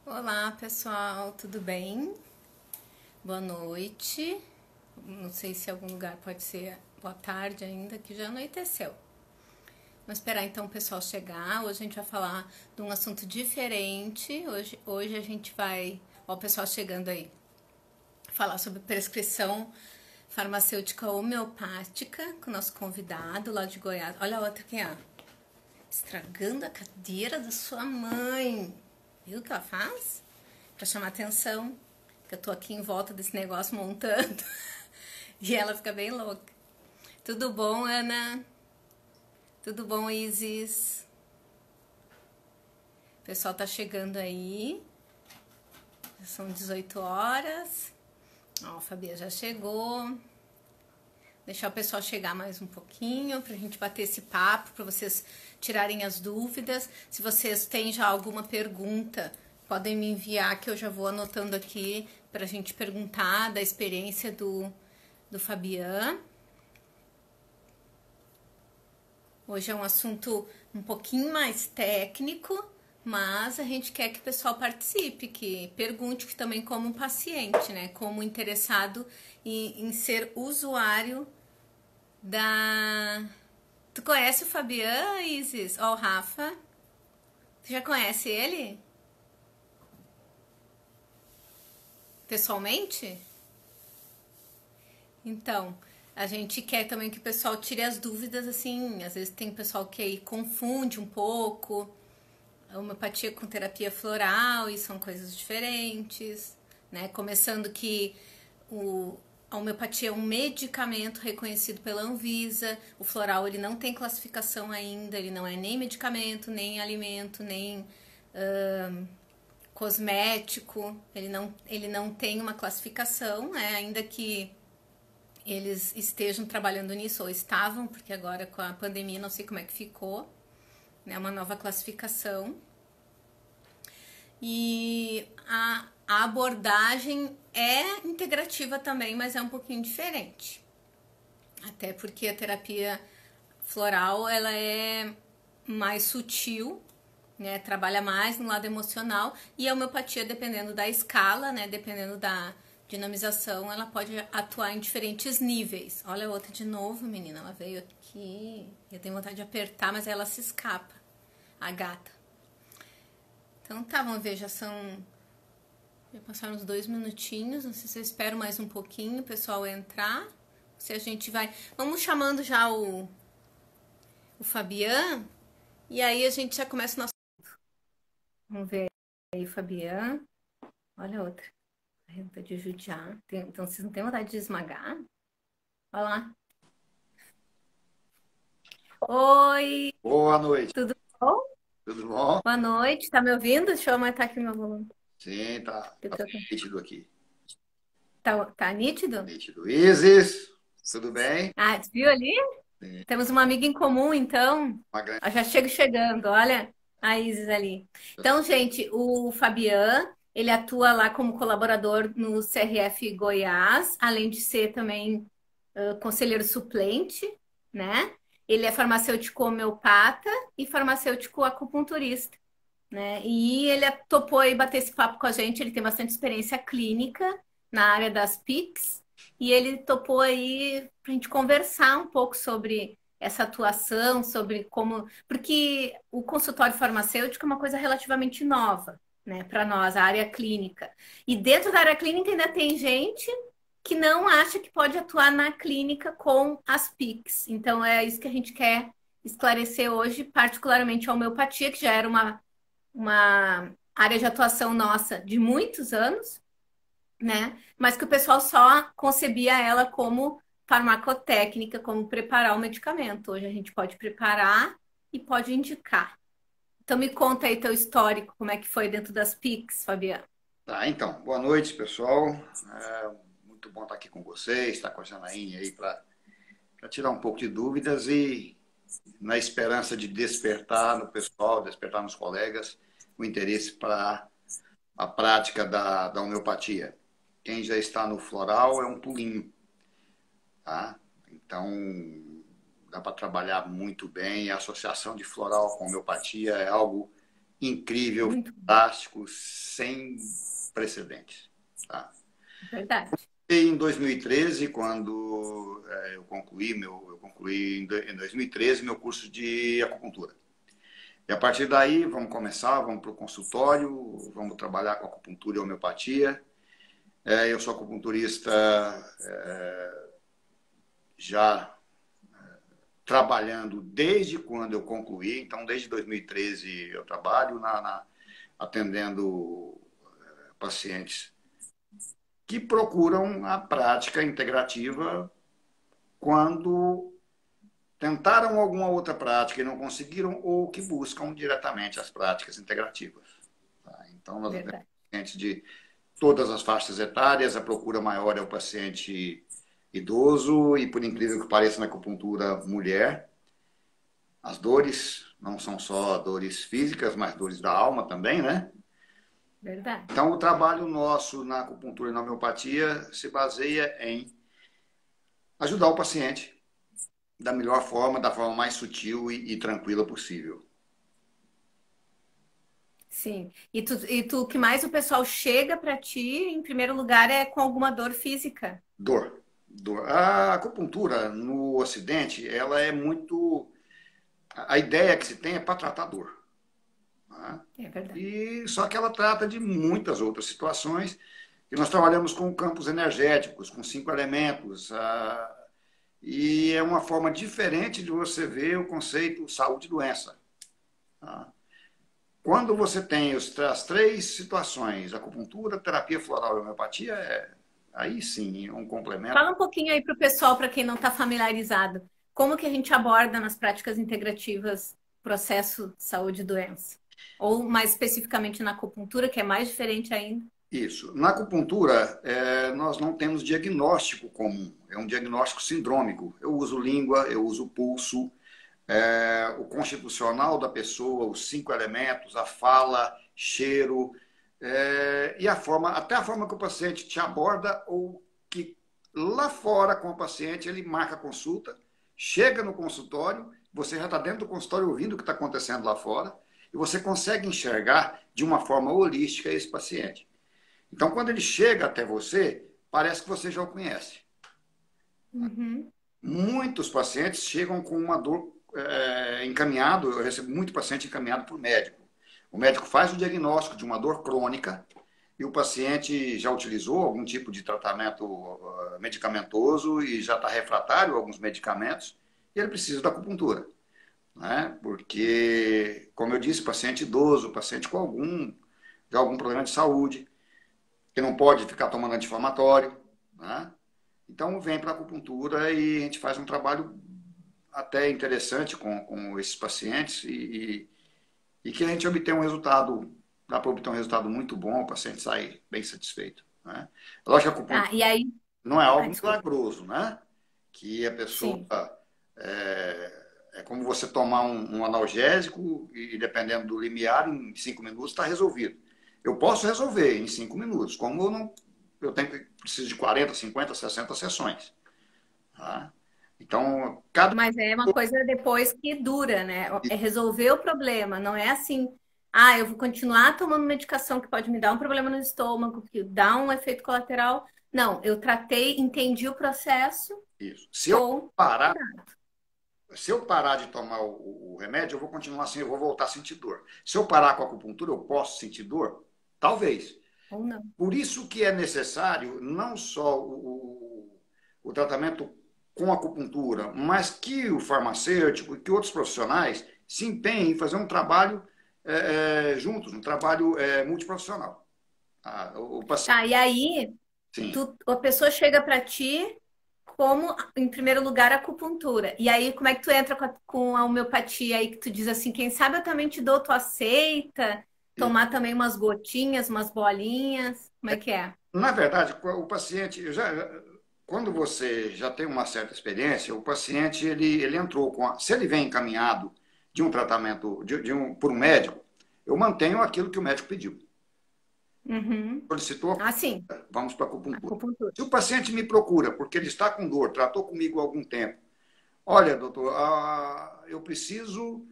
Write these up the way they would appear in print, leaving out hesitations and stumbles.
Olá, pessoal, tudo bem? Boa noite. Não sei se algum lugar pode ser boa tarde ainda, que já anoiteceu. Vamos esperar então o pessoal chegar. Hoje a gente vai falar de um assunto diferente. Hoje a gente vai, ó, o pessoal chegando aí, falar sobre prescrição farmacêutica homeopática com o nosso convidado lá de Goiás. Olha a outra aqui, ó. Estragando a cadeira da sua mãe. Viu o que ela faz? Pra chamar atenção. Que eu tô aqui em volta desse negócio montando. E ela fica bem louca. Tudo bom, Ana? Tudo bom, Isis? O pessoal tá chegando aí. São 18 horas. Ó, a Fabia já chegou. Deixar o pessoal chegar mais um pouquinho pra gente bater esse papo, pra vocês tirarem as dúvidas. Se vocês têm já alguma pergunta, podem me enviar que eu já vou anotando aqui pra gente perguntar da experiência do Fabian. Hoje é um assunto um pouquinho mais técnico, mas a gente quer que o pessoal participe, que pergunte, que também como paciente, né? Como interessado em ser usuário da... Tu conhece o Fabian, Isis? Ó, o Rafa. Tu já conhece ele? Pessoalmente? Então, a gente quer também que o pessoal tire as dúvidas, assim, às vezes tem pessoal que aí confunde um pouco a homeopatia com terapia floral e são coisas diferentes, né? Começando que a homeopatia é um medicamento reconhecido pela Anvisa, o floral ele não tem classificação ainda, ele não é nem medicamento, nem alimento, nem cosmético, ele não tem uma classificação, né? Ainda que eles estejam trabalhando nisso, ou estavam, porque agora com a pandemia não sei como é que ficou, né? Uma nova classificação. E a abordagem é integrativa também, mas é um pouquinho diferente. Até porque a terapia floral, ela é mais sutil, né? Trabalha mais no lado emocional, e a homeopatia, dependendo da escala, né? Dependendo da dinamização, ela pode atuar em diferentes níveis. Olha a outra de novo, menina, ela veio aqui. Eu tenho vontade de apertar, mas ela se escapa, a gata. Então tá, vamos ver, já passaram uns 2 minutinhos, não sei se eu espero mais um pouquinho o pessoal entrar, se a gente vai... Vamos chamando já o Fabian, e aí a gente já começa o nosso... Vamos ver aí o Fabian. Olha a outra. Renta de judiar. Então vocês não têm vontade de esmagar? Olha lá. Oi, Boa noite, tudo bom? tudo bom? Boa noite, tá me ouvindo? Deixa eu aumentar aqui meu volume. Sim, tá nítido aqui. Tá nítido? Nítido. Isis, tudo bem? Ah, viu ali? Sim, Temos uma amiga em comum, então. uma grande. Eu já chego chegando, olha a Isis ali. Então, gente, o Fabian, ele atua lá como colaborador no CRF Goiás, além de ser também conselheiro suplente, né? Ele é farmacêutico homeopata e farmacêutico acupunturista, né? E ele topou aí bater esse papo com a gente, ele tem bastante experiência clínica na área das PICs, e ele topou aí para a gente conversar um pouco sobre essa atuação, sobre como... Porque o consultório farmacêutico é uma coisa relativamente nova, né, para nós, a área clínica. E dentro da área clínica ainda tem gente que não acha que pode atuar na clínica com as PICs. Então é isso que a gente quer esclarecer hoje, particularmente a homeopatia, que já era uma área de atuação nossa de muitos anos, né? Mas que o pessoal só concebia ela como farmacotécnica, como preparar o medicamento. Hoje a gente pode preparar e pode indicar. Então me conta aí teu histórico, como é que foi dentro das PICs, Fabiana? Tá, então, boa noite, pessoal. Muito bom estar aqui com vocês, estar com a Janaína aí para tirar um pouco de dúvidas e na esperança de despertar no pessoal, despertar nos colegas o interesse para a prática da homeopatia. Quem já está no floral é um pulinho, tá? Então, dá para trabalhar muito bem. A associação de floral com homeopatia é algo incrível, Muito fantástico, sem precedentes. Tá? verdade. E em 2013, quando eu concluí em 2013 meu curso de acupuntura. E a partir daí, vamos para o consultório, vamos trabalhar com acupuntura e homeopatia. Eu sou acupunturista já trabalhando desde quando eu concluí, então desde 2013 eu trabalho atendendo pacientes que procuram a prática integrativa quando tentaram alguma outra prática e não conseguiram, ou que buscam diretamente as práticas integrativas. Tá? Então, nós temos Verdade. pacientes de todas as faixas etárias, a procura maior é o paciente idoso e, por incrível que pareça, na acupuntura mulher. As dores não são só dores físicas, mas dores da alma também, né? Verdade. Então, o trabalho nosso na acupuntura e na homeopatia se baseia em ajudar o paciente da melhor forma, da forma mais sutil e tranquila possível. Sim. E tu, o que mais o pessoal chega para ti, em primeiro lugar, é com alguma dor física. Dor. Dor. A acupuntura no Ocidente, ela é muito. A ideia que se tem é para tratar dor. Né? É verdade. E só que ela trata de muitas outras situações. E nós trabalhamos com campos energéticos, com 5 elementos. E é uma forma diferente de você ver o conceito saúde e doença. Tá? Quando você tem as 3 situações, acupuntura, terapia floral e homeopatia, aí sim, é um complemento. Fala um pouquinho aí para o pessoal, para quem não está familiarizado, como que a gente aborda nas práticas integrativas processo saúde e doença? Ou mais especificamente na acupuntura, que é mais diferente ainda. Isso. Na acupuntura, nós não temos diagnóstico comum, é um diagnóstico sindrômico. Eu uso língua, eu uso pulso, o constitucional da pessoa, os 5 elementos, a fala, cheiro, e até a forma que o paciente te aborda ou que lá fora com o paciente ele marca a consulta, chega no consultório, você já está dentro do consultório ouvindo o que está acontecendo lá fora e você consegue enxergar de uma forma holística esse paciente. Então, quando ele chega até você, parece que você já o conhece. Uhum. Muitos pacientes chegam com uma dor encaminhado, eu recebo muito paciente encaminhado por médico. O médico faz o diagnóstico de uma dor crônica e o paciente já utilizou algum tipo de tratamento medicamentoso e já está refratário a alguns medicamentos e ele precisa da acupuntura. Né? Porque, como eu disse, paciente idoso, paciente com algum problema de saúde, que não pode ficar tomando anti-inflamatório. Né? Então, vem para a acupuntura e a gente faz um trabalho até interessante com esses pacientes e que a gente obtém um resultado, dá para obter um resultado muito bom, o paciente sai bem satisfeito. Né? Lógico que a Tá, acupuntura e aí. não é algo Desculpa. milagroso, né? Que a pessoa. Sim. É como você tomar um analgésico e, dependendo do limiar, em 5 minutos está resolvido. Eu posso resolver em 5 minutos, como preciso de 40, 50, 60 sessões. Tá? Então, Mas é uma coisa depois que dura, né? É resolver o problema, não é assim. Ah, eu vou continuar tomando medicação que pode me dar um problema no estômago, que dá um efeito colateral. Não, eu tratei, entendi o processo, isso. estou curado. Se eu parar de tomar o remédio, eu vou continuar assim, eu vou voltar a sentir dor. Se eu parar com a acupuntura, eu posso sentir dor? Talvez. Ou não. Por isso que é necessário não só o tratamento com acupuntura, mas que o farmacêutico e que outros profissionais se empenhem em fazer um trabalho juntos, um trabalho multiprofissional. O paciente, Tá, e aí sim, a pessoa chega para ti como, em primeiro lugar, a acupuntura. E aí, como é que tu entra com a homeopatia aí que tu diz assim, quem sabe eu também te dou, tu aceita? Tomar também umas gotinhas, umas bolinhas, como é que é? na verdade, o paciente, quando você já tem uma certa experiência, o paciente ele entrou se ele vem encaminhado de um tratamento por um médico, eu mantenho aquilo que o médico pediu. Uhum. Solicitou, Ah, sim, vamos para a acupuntura. acupuntura. Se o paciente me procura porque ele está com dor, tratou comigo há algum tempo, olha, doutor, eu preciso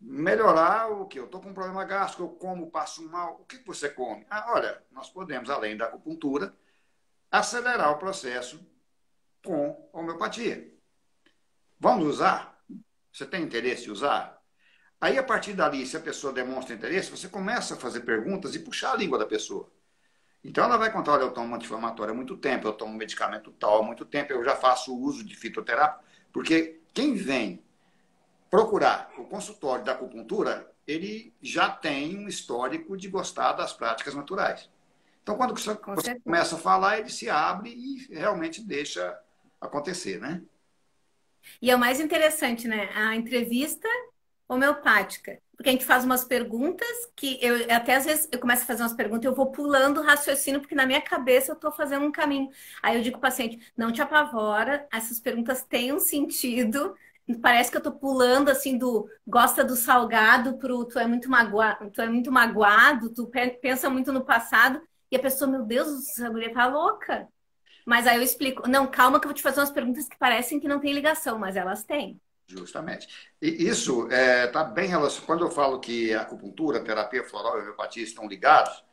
melhorar o que? Eu estou com um problema gástrico, eu como, passo mal. O que você come? Ah, olha, nós podemos, além da acupuntura, acelerar o processo com homeopatia. Vamos usar? Você tem interesse em usar? Aí, a partir dali, se a pessoa demonstra interesse, você começa a fazer perguntas e puxar a língua da pessoa. Então, ela vai contar, olha, eu tomo anti-inflamatório há muito tempo, eu tomo medicamento tal há muito tempo, eu já faço uso de fitoterápico, porque quem vem procurar o consultório da acupuntura, ele já tem um histórico de gostar das práticas naturais. Então, quando você Com certeza. começa a falar, ele se abre e realmente deixa acontecer, né? E é o mais interessante, né? A entrevista homeopática. Porque a gente faz umas perguntas que eu até às vezes eu começo a fazer umas perguntas e eu vou pulando o raciocínio, porque na minha cabeça eu estou fazendo um caminho. Aí eu digo para o paciente, não te apavora, essas perguntas têm um sentido. Parece que eu estou pulando assim do gosta do salgado pro tu é muito magoado, pensa muito no passado, e a pessoa, meu Deus, essa guria tá louca. Mas aí eu explico, não, calma que eu vou te fazer umas perguntas que parecem que não têm ligação, mas elas têm. Justamente. E isso está bem relacionado. Quando eu falo que a acupuntura, a terapia floral e a homeopatia estão ligados,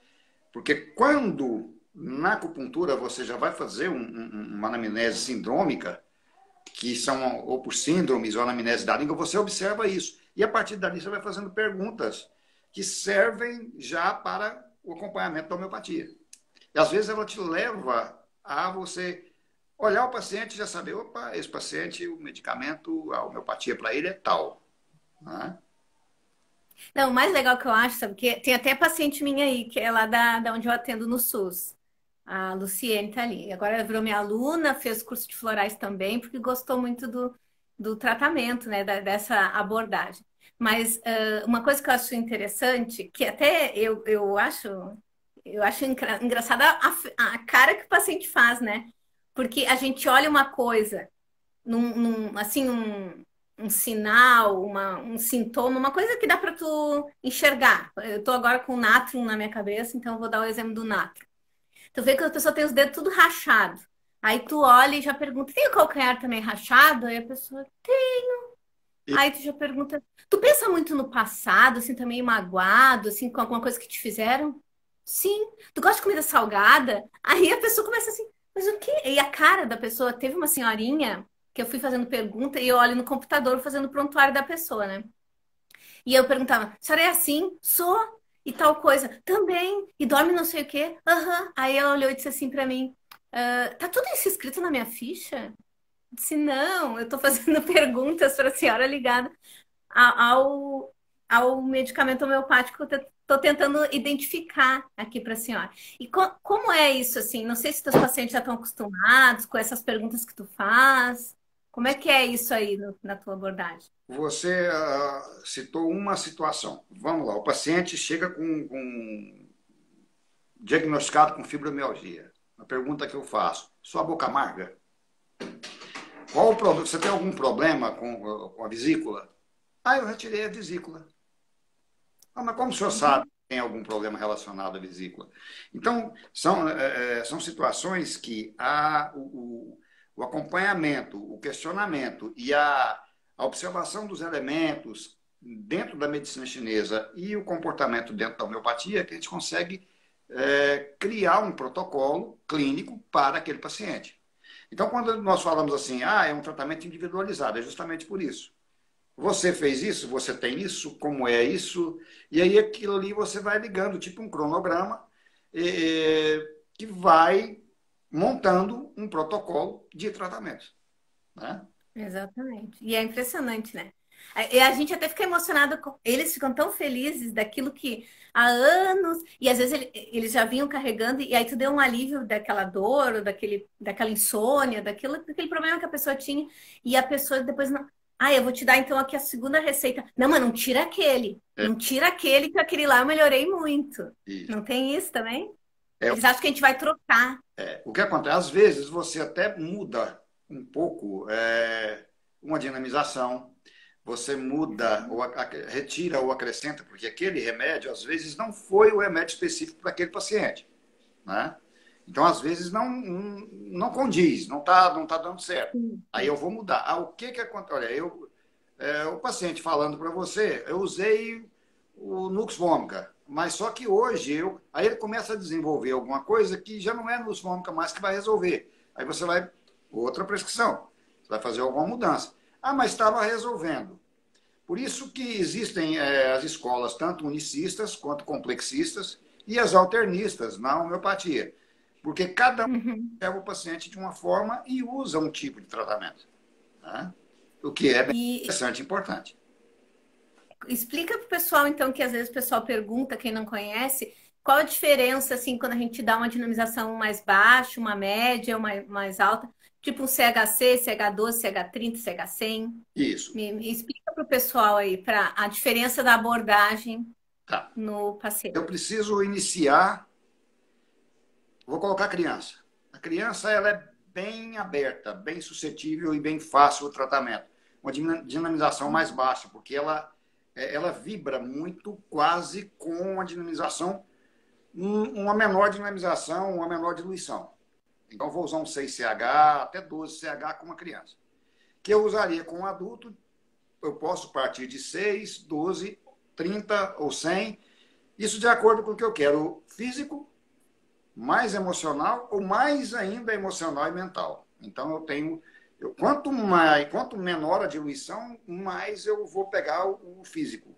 porque quando na acupuntura você já vai fazer uma anamnese sindrômica, que são ou por síndromes ou anamnese da língua, você observa isso. E a partir dali você vai fazendo perguntas que servem já para o acompanhamento da homeopatia. E às vezes ela te leva a você olhar o paciente e já saber, opa, esse paciente, o medicamento, a homeopatia para ele é tal. Né? Não, o mais legal que eu acho, sabe, que tem até paciente minha aí, que é lá da onde eu atendo no SUS. A Luciene tá ali. Agora ela virou minha aluna, fez curso de florais também, porque gostou muito do tratamento, né, dessa abordagem. Mas uma coisa que eu acho interessante, que até eu acho engraçada a cara que o paciente faz, né? Porque a gente olha uma coisa assim, um sinal, um sintoma, uma coisa que dá para tu enxergar. Eu tô agora com natrum na minha cabeça, então eu vou dar o exemplo do natrum. Tu vê que a pessoa tem os dedos tudo rachado. Aí tu olha e já pergunta, tem o calcanhar também rachado? Aí a pessoa, tem. E, Aí tu já pergunta, tu pensa muito no passado, assim, também magoado, assim, com alguma coisa que te fizeram? Sim. Tu gosta de comida salgada? Aí a pessoa começa assim, mas o quê? E a cara da pessoa, teve uma senhorinha que eu fui fazendo pergunta e eu olho no computador fazendo o prontuário da pessoa, né? E eu perguntava, senhora é assim? Sou. E tal coisa. Também. E dorme não sei o quê? Aham. Aí ela olhou e disse assim pra mim, "Ah, tá tudo isso escrito na minha ficha? Eu disse, não, eu tô fazendo perguntas para a senhora ligada ao, ao medicamento homeopático que eu tô tentando identificar aqui para a senhora. E como é isso, assim? Não sei se teus pacientes já estão acostumados com essas perguntas que tu faz. Como é que é isso aí na tua abordagem? você citou uma situação. Vamos lá, o paciente chega diagnosticado com fibromialgia. A pergunta que eu faço, sua boca amarga? Qual o problema? Você tem algum problema com a vesícula? Ah, eu retirei a vesícula. Ah, mas como o senhor sabe Uhum. que tem algum problema relacionado à vesícula? Então, são situações que o acompanhamento, o questionamento e a observação dos elementos dentro da medicina chinesa e o comportamento dentro da homeopatia que a gente consegue criar um protocolo clínico para aquele paciente. Então, quando nós falamos assim, é um tratamento individualizado, é justamente por isso. Você fez isso, você tem isso, como é isso, e aí aquilo ali você vai ligando, tipo um cronograma, que vai montando um protocolo de tratamento. Né? Exatamente. E é impressionante, né? E a gente até fica emocionado, eles ficam tão felizes daquilo que há anos, e às vezes eles já vinham carregando, e aí tu deu um alívio daquela dor, ou daquela insônia, daquele problema que a pessoa tinha, e a pessoa depois não. Ah, eu vou te dar então aqui a segunda receita. Não, mas não tira aquele. É, Não tira aquele, que aquele lá eu melhorei muito. isso. Não tem isso também? É, Eles acham que a gente vai trocar. o que acontece? Às vezes você até muda um pouco uma dinamização, você muda, ou retira ou acrescenta, porque aquele remédio, às vezes, não foi o remédio específico para aquele paciente. Né? Então, às vezes, não condiz, não tá dando certo. Aí eu vou mudar. O que acontece? Olha, o paciente falando para você, eu usei o Nux Vomica, mas só que hoje aí ele começa a desenvolver alguma coisa que já não é Nux Vomica mais que vai resolver. Aí você vai outra prescrição, você vai fazer alguma mudança. Ah, mas estava resolvendo. Por isso que existem as escolas tanto unicistas quanto complexistas e as alternistas na homeopatia, porque cada um Uhum. leva o paciente de uma forma e usa um tipo de tratamento, né? O que é bem E interessante e importante. explica para o pessoal, então, que às vezes o pessoal pergunta, quem não conhece, qual a diferença, assim, quando a gente dá uma dinamização mais baixa, uma média, uma mais alta, tipo um CHC, CH12, CH30, CH100. Isso. Me explica para o pessoal aí, para a diferença da abordagem Tá. no paciente. Eu preciso iniciar, vou colocar a criança. A criança ela é bem aberta, bem suscetível e bem fácil o tratamento. Uma dinamização mais baixa, porque ela vibra muito, quase com uma dinamização, uma menor dinamização, uma menor diluição. Então, vou usar um 6CH, até 12CH com uma criança. Que eu usaria com um adulto, eu posso partir de 6, 12, 30 ou 100, isso de acordo com o que eu quero, físico, mais emocional ou mais ainda emocional e mental. Então, quanto menor a diluição, mais eu vou pegar o físico,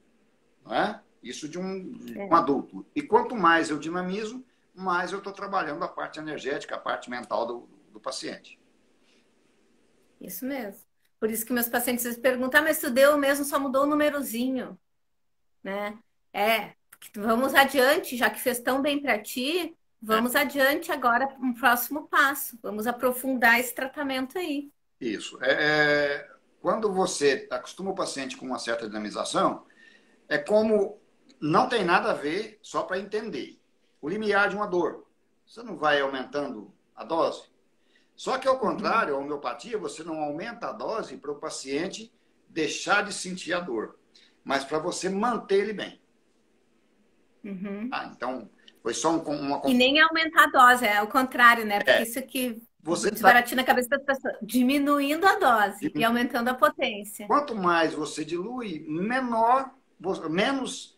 não é? Isso de um É, adulto. E quanto mais eu dinamizo, mais eu estou trabalhando a parte energética, a parte mental do paciente. isso mesmo. Por isso que meus pacientes às vezes perguntam, ah, mas tu deu mesmo, só mudou o númerozinho, né? É, vamos adiante, já que fez tão bem para ti, É, vamos adiante agora, um próximo passo. Vamos aprofundar esse tratamento aí. isso. Quando você acostuma o paciente com uma certa dinamização, é como não tem nada a ver, só para entender. O limiar de uma dor. Você não vai aumentando a dose. Só que, ao Uhum, contrário, a homeopatia, você não aumenta a dose para o paciente deixar de sentir a dor, mas para você manter ele bem. uhum. Ah, então, foi só uma. E nem aumentar a dose, é o contrário, né? Porque isso que Você está. desbaratina a cabeça das pessoas, diminuindo a dose e aumentando a potência. Quanto mais você dilui, menos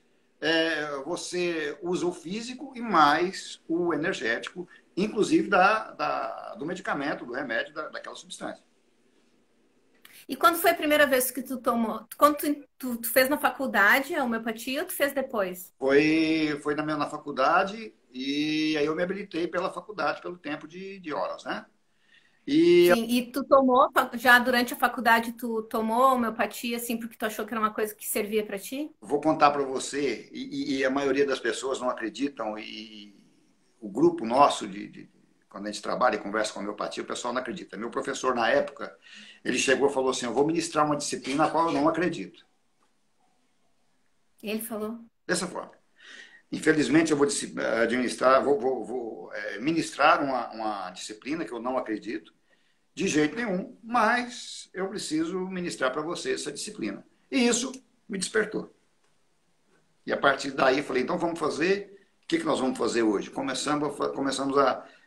você usa o físico e mais o energético, inclusive do medicamento, do remédio, daquela substância. E quando foi a primeira vez que tu tomou? Quando tu fez na faculdade a homeopatia ou tu fez depois? Foi na faculdade e aí eu me habilitei pela faculdade, pelo tempo de horas, né? E Sim, e tu tomou, já durante a faculdade, tu tomou homeopatia, assim, porque tu achou que era uma coisa que servia para ti? vou contar para você, e a maioria das pessoas não acreditam, e o grupo nosso, quando a gente trabalha e conversa com a homeopatia, o pessoal não acredita. Meu professor, na época, ele chegou e falou assim, eu vou ministrar uma disciplina na qual eu não acredito. E ele falou. Dessa forma. Infelizmente, eu vou administrar, vou ministrar uma disciplina que eu não acredito, de jeito nenhum, mas eu preciso ministrar para você essa disciplina. E isso me despertou. E a partir daí, falei, então vamos fazer, o que nós vamos fazer hoje? Começamos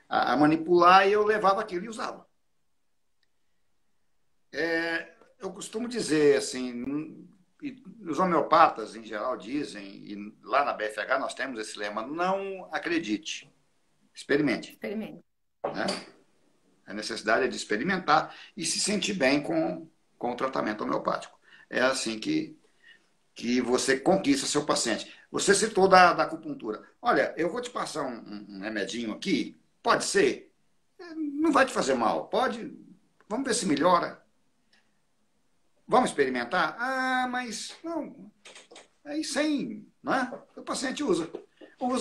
a manipular e eu levava aquilo e usava. Eu costumo dizer assim, e os homeopatas em geral dizem, e lá na BFH nós temos esse lema, não acredite, experimente. Experimento. Né? A necessidade é de experimentar e se sentir bem com o tratamento homeopático. É assim que você conquista seu paciente. Você citou da acupuntura. Olha, eu vou te passar um remedinho aqui, pode ser? Não vai te fazer mal, pode? Vamos ver se melhora. Vamos experimentar? Ah, mas não. Aí sem, né? O paciente usa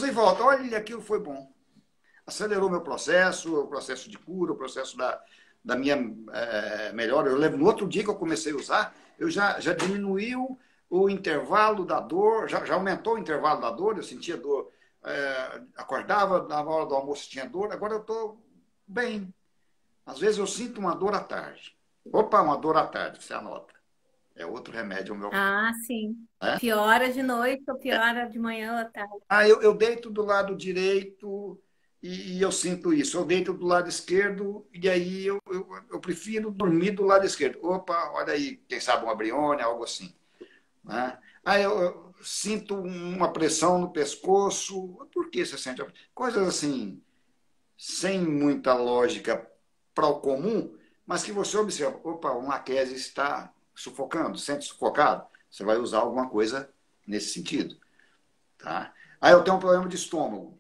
e volta. Olha, aquilo foi bom. Acelerou meu processo, o processo de cura, o processo da minha melhora. Eu lembro, no outro dia que eu comecei a usar, eu já diminuiu o intervalo da dor, já aumentou o intervalo da dor, eu sentia dor, acordava, na hora do almoço tinha dor, agora eu estou bem. Às vezes eu sinto uma dor à tarde. Opa, uma dor à tarde, você anota. É outro remédio meu. Ah, sim. Né? Piora de noite ou piora de manhã ou à tarde? Ah, eu deito do lado direito, e eu sinto isso. Eu deito do lado esquerdo e aí eu prefiro dormir do lado esquerdo. Opa, olha aí, quem sabe uma Brione, algo assim. Né? Aí eu sinto uma pressão no pescoço. Por que você sente? Coisas assim, sem muita lógica para o comum, mas que você observa. Opa, o Mackenzie está sufocando, sente sufocado. Você vai usar alguma coisa nesse sentido. Tá? Aí eu tenho um problema de estômago.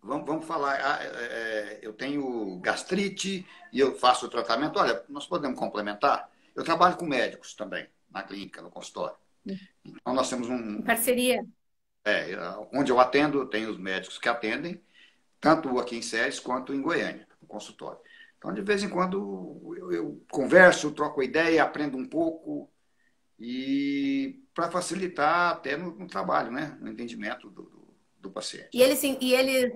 Vamos falar, eu tenho gastrite e eu faço o tratamento. Olha, nós podemos complementar. Eu trabalho com médicos também, na clínica, no consultório. Então, nós temos Em parceria. onde eu atendo, tem os médicos que atendem, tanto aqui em Séries quanto em Goiânia, no consultório. Então, de vez em quando, eu converso, troco ideia, aprendo um pouco, e para facilitar até no trabalho, né? No entendimento do paciente. E eles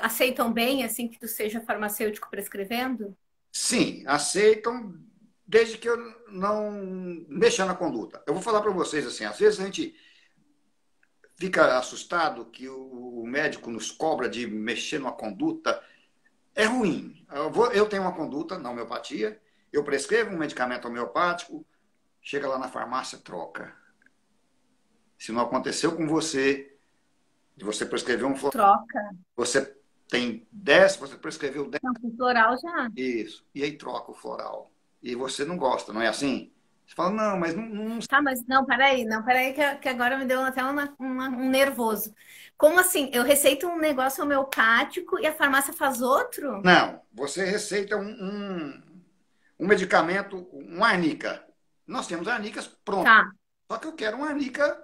aceitam bem, assim, que tu seja farmacêutico prescrevendo? Sim, aceitam, desde que eu não mexa na conduta. Eu vou falar para vocês assim, às vezes a gente fica assustado que o médico nos cobra de mexer numa conduta. É ruim. Eu tenho uma conduta na homeopatia, eu prescrevo um medicamento homeopático, chega lá na farmácia, troca. Se não aconteceu com você, de você prescrever um floral, Troca. você tem 10, você prescreveu 10, Não, com floral já. isso, e aí troca o floral. E você não gosta, não é assim? Você fala, não, mas não. Tá, mas não, peraí, não, peraí, que agora me deu até um nervoso. Como assim? Eu receito um negócio homeopático e a farmácia faz outro? Não, você receita um medicamento, um arnica. Nós temos arnicas prontas. Tá. Só que eu quero uma arnica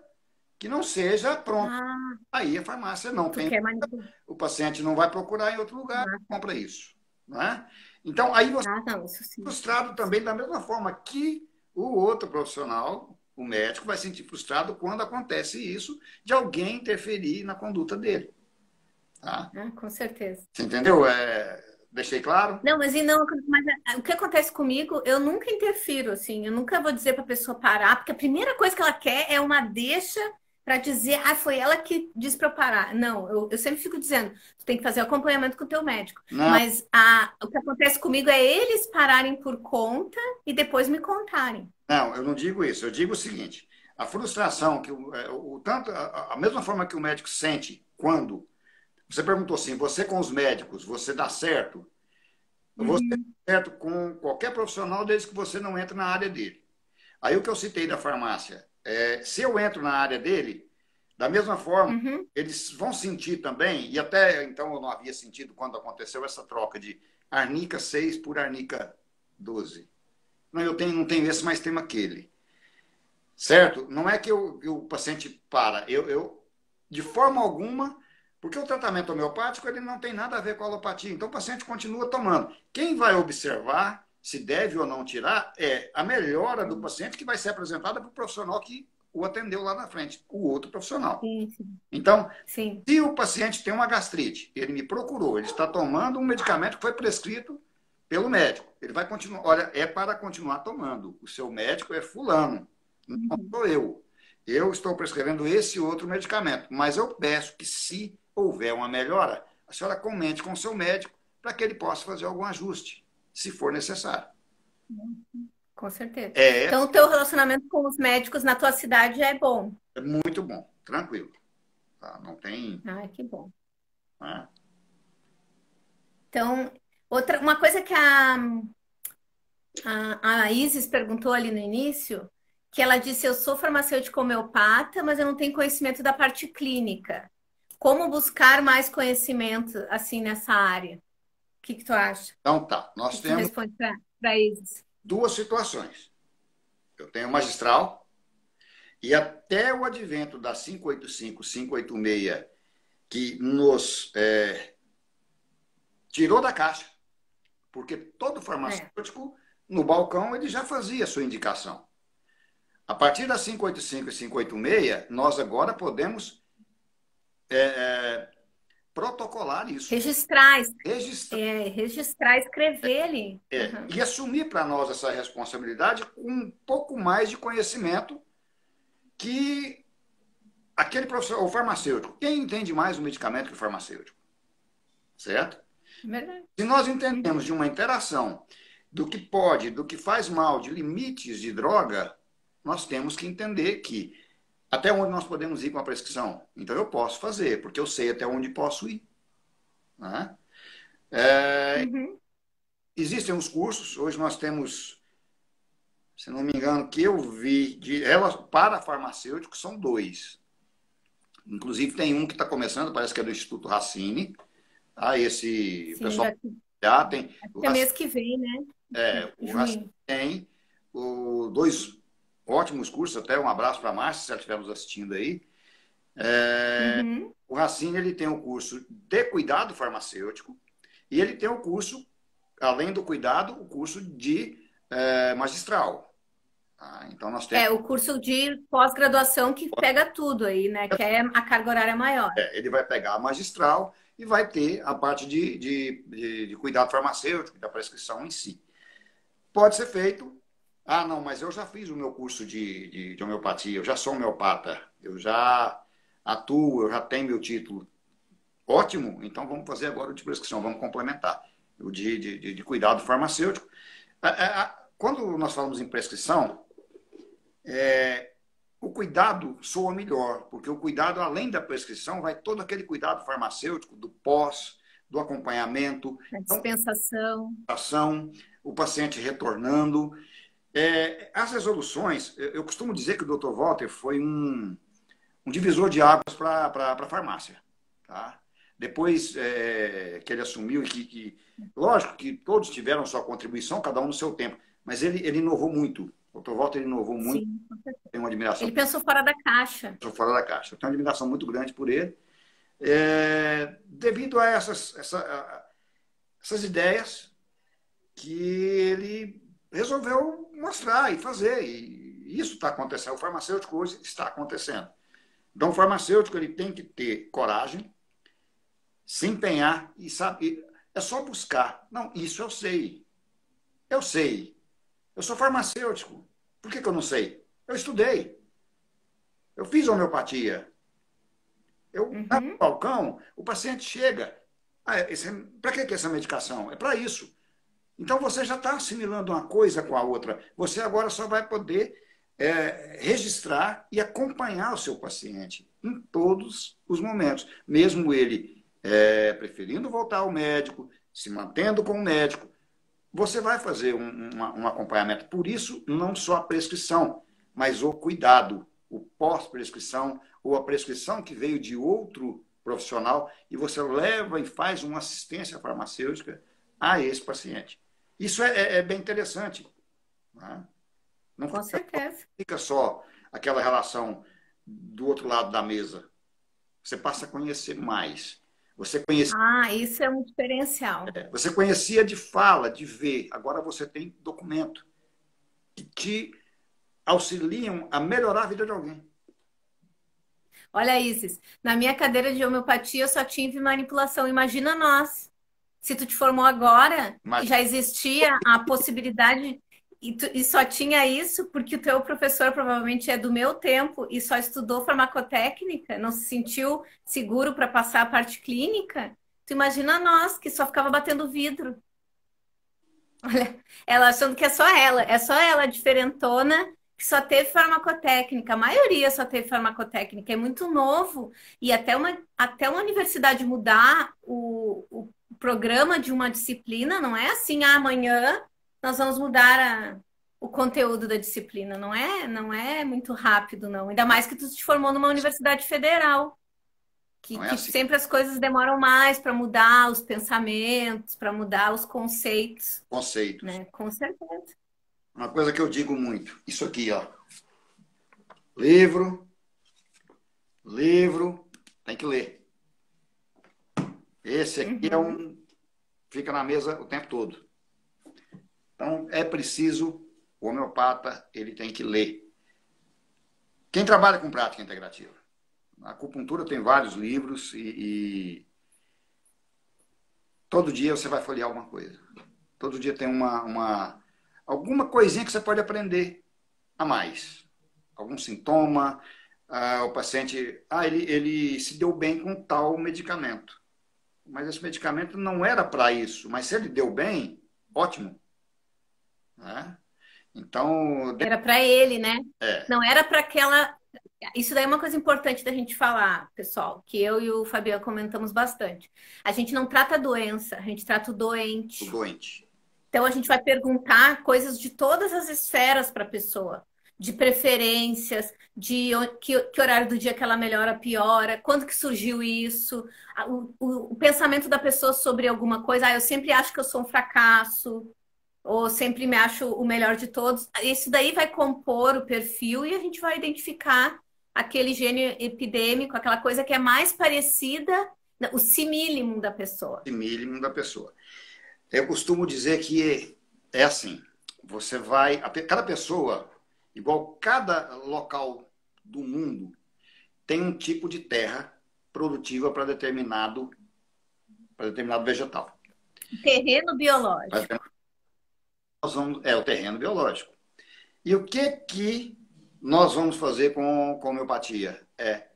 que não seja pronta. Ah, Aí a farmácia não tu tem. quer manipular. O paciente não vai procurar em outro lugar, compra isso. Não é? Então, aí você Ah, não, isso é sim. frustrado também da mesma forma que o outro profissional, o médico, vai se sentir frustrado quando acontece isso de alguém interferir na conduta dele. Tá? Ah, com certeza. Você entendeu? Deixei claro? Não, mas o que acontece comigo, eu nunca interfiro, assim, eu nunca vou dizer para a pessoa parar, porque a primeira coisa que ela quer é uma deixa para dizer, ah, foi ela que disse para eu parar. Não, eu sempre fico dizendo, tu tem que fazer acompanhamento com o teu médico. Não, Mas o que acontece comigo é eles pararem por conta e depois me contarem. não, eu não digo isso. Eu digo o seguinte: a frustração que tanto a mesma forma que o médico sente quando você perguntou assim, você com os médicos, você dá certo? Você dá Uhum, certo com qualquer profissional desde que você não entre na área dele. Aí o que eu citei da farmácia, se eu entro na área dele, da mesma forma, uhum. eles vão sentir também, e até então eu não havia sentido quando aconteceu essa troca de arnica 6 por arnica 12. Não, não tenho esse, mas tenho aquele. Certo? Não é que o paciente para. De forma alguma, porque o tratamento homeopático ele não tem nada a ver com a alopatia. Então o paciente continua tomando. Quem vai observar se deve ou não tirar é a melhora do paciente que vai ser apresentada para o profissional que o atendeu lá na frente, o outro profissional. Sim, sim, Então, sim. se o paciente tem uma gastrite, ele me procurou, ele está tomando um medicamento que foi prescrito pelo médico. Ele vai continuar. Olha, é para continuar tomando. O seu médico é fulano, não Uhum. sou eu. Eu estou prescrevendo esse outro medicamento, mas eu peço que, se houver uma melhora, a senhora comente com o seu médico para que ele possa fazer algum ajuste, se for necessário. Com certeza. É, Então, o teu relacionamento com os médicos na tua cidade é bom. é muito bom, tranquilo. Tá? Não tem. Ai, que bom. Né? Então, uma coisa que a Isis perguntou ali no início, que ela disse, eu sou farmacêutico homeopata, mas eu não tenho conhecimento da parte clínica. Como buscar mais conhecimento, assim, nessa área? O que que tu acha? Então tá, O que nós que tu temos responde para Isis? duas situações. Eu tenho magistral e até o advento da 585, 586, que nos tirou da caixa, porque todo É. farmacêutico, no balcão, ele já fazia a sua indicação. A partir da 585 e 586, nós agora podemos protocolar isso, Registrar, registrar registrar, escrever ali. Uhum. e assumir para nós essa responsabilidade com um pouco mais de conhecimento que aquele profissional, o farmacêutico. Quem entende mais o medicamento que o farmacêutico? certo? Verdade. Se nós entendemos Uhum. de uma interação do que pode, do que faz mal, de limites de droga, nós temos que entender que até onde nós podemos ir com a prescrição. Então eu posso fazer, porque eu sei até onde posso ir. Né? Uhum. Existem os cursos, hoje nós temos, se não me engano, que eu vi de elas para farmacêuticos são dois. Inclusive tem um que está começando, parece que é do Instituto Racine. Tá? Esse o Sim, pessoal já já tem o é Racine, mês que vem, né? o Racine Junho. tem dois ótimos cursos, até um abraço para a Márcia, se ela estiver nos assistindo aí. Uhum. O Racine ele tem o curso de cuidado farmacêutico e ele tem o curso, além do cuidado, o curso de magistral. Tá? Então nós temos, É o curso de pós-graduação que pega tudo aí, né? Que é a carga horária maior. ele vai pegar a magistral e vai ter a parte de cuidado farmacêutico, da prescrição em si. Pode ser feito. Ah, não, mas eu já fiz o meu curso de homeopatia, eu já sou homeopata, eu já atuo, eu já tenho meu título. Ótimo, então vamos fazer agora o de prescrição, vamos complementar. O de cuidado farmacêutico. Quando nós falamos em prescrição, o cuidado soa melhor, porque o cuidado, além da prescrição, vai todo aquele cuidado farmacêutico, do pós, do acompanhamento, A então, dispensação. ação, o paciente retornando. As resoluções, eu costumo dizer que o Dr. Walter foi um divisor de águas para a farmácia. Tá? Depois que ele assumiu, lógico que todos tiveram sua contribuição, cada um no seu tempo, mas ele inovou muito. O Dr. Walter inovou muito, Sim. tenho uma admiração, Ele pensou fora da caixa. sou fora da caixa, eu tenho uma admiração muito grande por ele, devido a essas ideias que ele resolveu mostrar e fazer, e isso está acontecendo. O farmacêutico hoje está acontecendo. Então, o farmacêutico ele tem que ter coragem, se empenhar e saber. É só buscar. Não, isso eu sei. Eu sei. Eu sou farmacêutico. Por que eu não sei? Eu estudei. Eu fiz homeopatia. Eu, no Uhum. balcão, o paciente chega. Para que essa medicação? É para isso. Então, você já está assimilando uma coisa com a outra. Você agora só vai poder registrar e acompanhar o seu paciente em todos os momentos, mesmo ele preferindo voltar ao médico, se mantendo com o médico, você vai fazer um acompanhamento. Por isso, não só a prescrição, mas o cuidado, o pós-prescrição, ou a prescrição que veio de outro profissional, e você leva e faz uma assistência farmacêutica a esse paciente. Isso é bem interessante. Né? Não Com certeza. fica só aquela relação do outro lado da mesa. Você passa a conhecer mais. Ah, isso é um diferencial. Você conhecia de fala, de ver. Agora você tem documento que te auxiliam a melhorar a vida de alguém. Olha, Isis, na minha cadeira de homeopatia eu só tive manipulação. Imagina nós. Se tu te formou agora e Mas já existia a possibilidade e só tinha isso porque o teu professor provavelmente é do meu tempo e só estudou farmacotécnica, não se sentiu seguro para passar a parte clínica. Tu imagina nós que só ficava batendo vidro. Olha, ela achando que é só ela diferentona que só teve farmacotécnica. A maioria só teve farmacotécnica, é muito novo e até uma universidade mudar o programa de uma disciplina, não é assim, amanhã nós vamos mudar o conteúdo da disciplina, não é muito rápido, não. Ainda mais que tu te formou numa universidade federal, não é que assim. sempre as coisas demoram mais para mudar os pensamentos, para mudar os conceitos, Conceitos. né? Com certeza. Uma coisa que eu digo muito. Isso aqui, ó. Livro, livro, tem que ler. Esse aqui Uhum. fica na mesa o tempo todo. Então, é preciso, o homeopata, ele tem que ler. Quem trabalha com prática integrativa? A acupuntura tem vários livros e todo dia você vai folhear alguma coisa. Todo dia tem alguma coisinha que você pode aprender a mais. Algum sintoma, o paciente, ele se deu bem com tal medicamento. mas esse medicamento não era para isso. Mas se ele deu bem, ótimo. Né? Então, Era para ele, né? é, Não era para aquela. Isso daí é uma coisa importante da gente falar, pessoal, que eu e o Fabiano comentamos bastante. A gente não trata a doença, a gente trata o o doente. doente. Então a gente vai perguntar coisas de todas as esferas para a pessoa, de preferências, de que horário do dia que ela melhora, piora, quando que surgiu isso, o pensamento da pessoa sobre alguma coisa. Ah, eu sempre acho que eu sou um fracasso, ou sempre me acho o melhor de todos. Isso daí vai compor o perfil e a gente vai identificar aquele gênio epidêmico, aquela coisa que é mais parecida, o simílimo da pessoa. O mínimo da pessoa. Eu costumo dizer que é assim, você vai, cada pessoa, igual cada local do mundo, tem um tipo de terra produtiva para determinado vegetal. Terreno biológico. É o terreno biológico. E o que nós vamos fazer com a homeopatia? É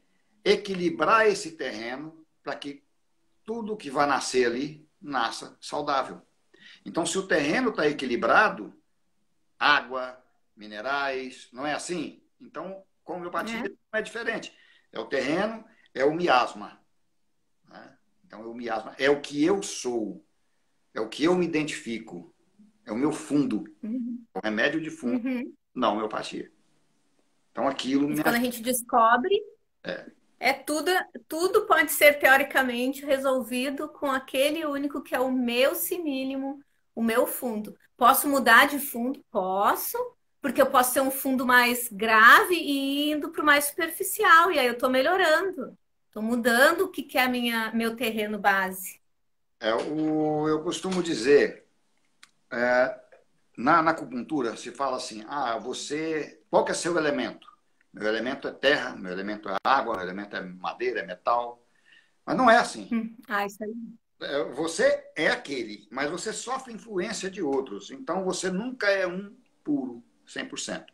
equilibrar esse terreno para que tudo que vai nascer ali nasça saudável. Então, se o terreno está equilibrado, água, minerais, não é assim? Então, com a homeopatia Né? não é diferente. É o terreno, é o miasma. Né? Então, é o miasma, é o que eu sou, é o que eu me identifico, é o meu fundo, Uhum. o remédio de fundo, Uhum. não a homeopatia. Então, aquilo me Isso quando a gente descobre, tudo pode ser teoricamente resolvido com aquele único que é o meu si mínimo, o meu fundo. Posso mudar de fundo? Posso, porque eu posso ser um fundo mais grave e indo para o mais superficial, e aí eu estou melhorando. Estou mudando o que que é meu terreno base. eu costumo dizer, é, na acupuntura se fala assim, qual que é seu elemento? Meu elemento é terra, meu elemento é água, meu elemento é madeira, é metal. Mas não é assim. Ah, isso aí. Você é aquele, mas você sofre influência de outros. Então, você nunca é um puro, 100%.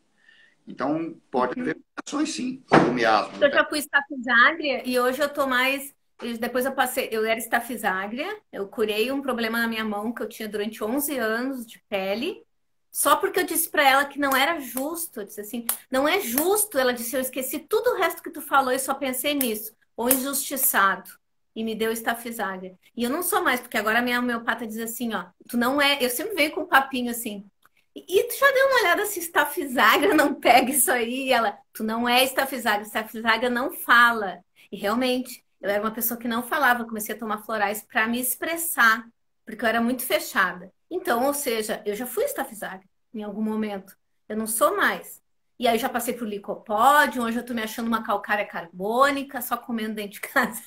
Então, pode haver Uhum. variações, sim, do miasma. Eu já fui estafiságrea e hoje eu tô mais. Depois eu passei, eu era estafiságrea, eu curei um problema na minha mão que eu tinha durante 11 anos de pele, só porque eu disse pra ela que não era justo. Eu disse assim, não é justo. Ela disse, eu esqueci tudo o resto que tu falou e só pensei nisso. Ou injustiçado. E me deu estafiságrea. E eu não sou mais, porque agora a minha homeopata diz assim, ó, tu não é. Eu sempre venho com um papinho assim. E tu já deu uma olhada se estafiságra não pega isso aí? E ela, tu não é estafiságra não fala. E realmente, eu era uma pessoa que não falava, eu comecei a tomar florais para me expressar, porque eu era muito fechada. Então, ou seja, eu já fui estafiságra em algum momento. Eu não sou mais. E aí eu já passei por licopódio, hoje eu tô me achando uma calcária carbônica, só comendo dentro de casa.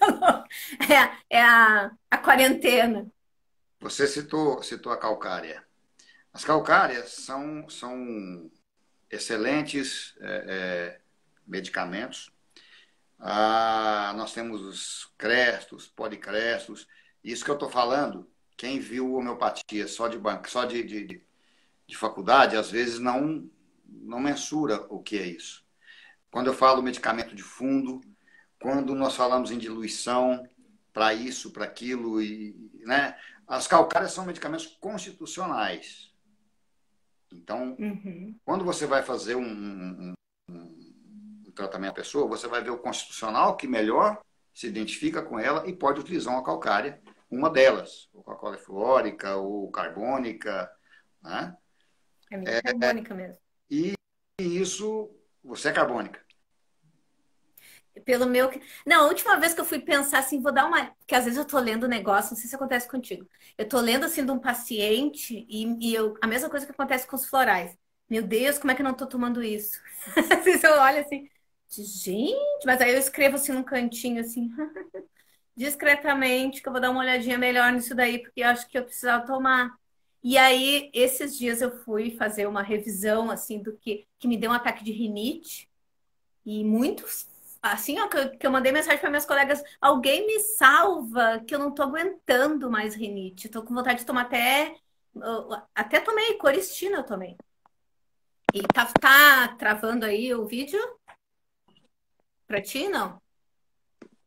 É a quarentena. Você citou a calcária. As calcárias são excelentes medicamentos. Nós temos os crestos, policrestos. Isso que eu estou falando, quem viu homeopatia só de banco, só de faculdade, às vezes não mensura o que é isso. Quando eu falo medicamento de fundo, quando nós falamos em diluição para isso, para aquilo, né? As calcárias são medicamentos constitucionais. Então, Uhum. quando você vai fazer um tratamento da pessoa, você vai ver o constitucional que melhor se identifica com ela e pode utilizar uma calcária, uma delas, ou Coca-Cola fluórica, ou carbônica, né? É meio carbônica mesmo. E isso, você é carbônica. Pelo meu. Não, a última vez que eu fui pensar assim, vou dar uma. Porque às vezes eu tô lendo um negócio, não sei se acontece contigo. Eu tô lendo assim de um paciente a mesma coisa que acontece com os florais. Meu Deus, como é que eu não tô tomando isso? Às vezes eu olho assim, gente, mas aí eu escrevo assim num cantinho, assim, discretamente, que eu vou dar uma olhadinha melhor nisso daí, porque eu acho que eu precisava tomar. E aí, esses dias eu fui fazer uma revisão, assim, do que me deu um ataque de rinite. E muitos, assim, ó, que eu mandei mensagem para minhas colegas, alguém me salva, que eu não tô aguentando mais rinite. Tô com vontade de tomar até tomei coristina, eu tomei. E tá travando aí o vídeo para ti, não?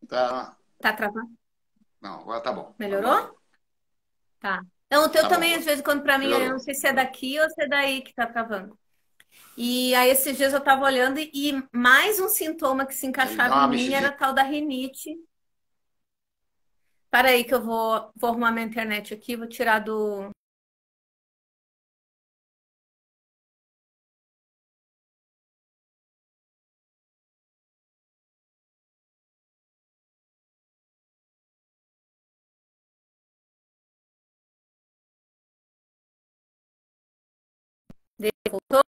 Tá? Tá travando? Não, agora tá bom. Agora Melhorou? Tá. Então, o teu tá bom também, às agora. vezes, quando pra mim, eu não Melhorou. sei se é daqui ou se é daí que tá travando. E aí, esses dias eu tava olhando e mais um sintoma que se Aí dá encaixava uma em mim era mexidinha. a tal da rinite. Para aí que eu vou arrumar minha internet aqui, vou tirar do... Voltou?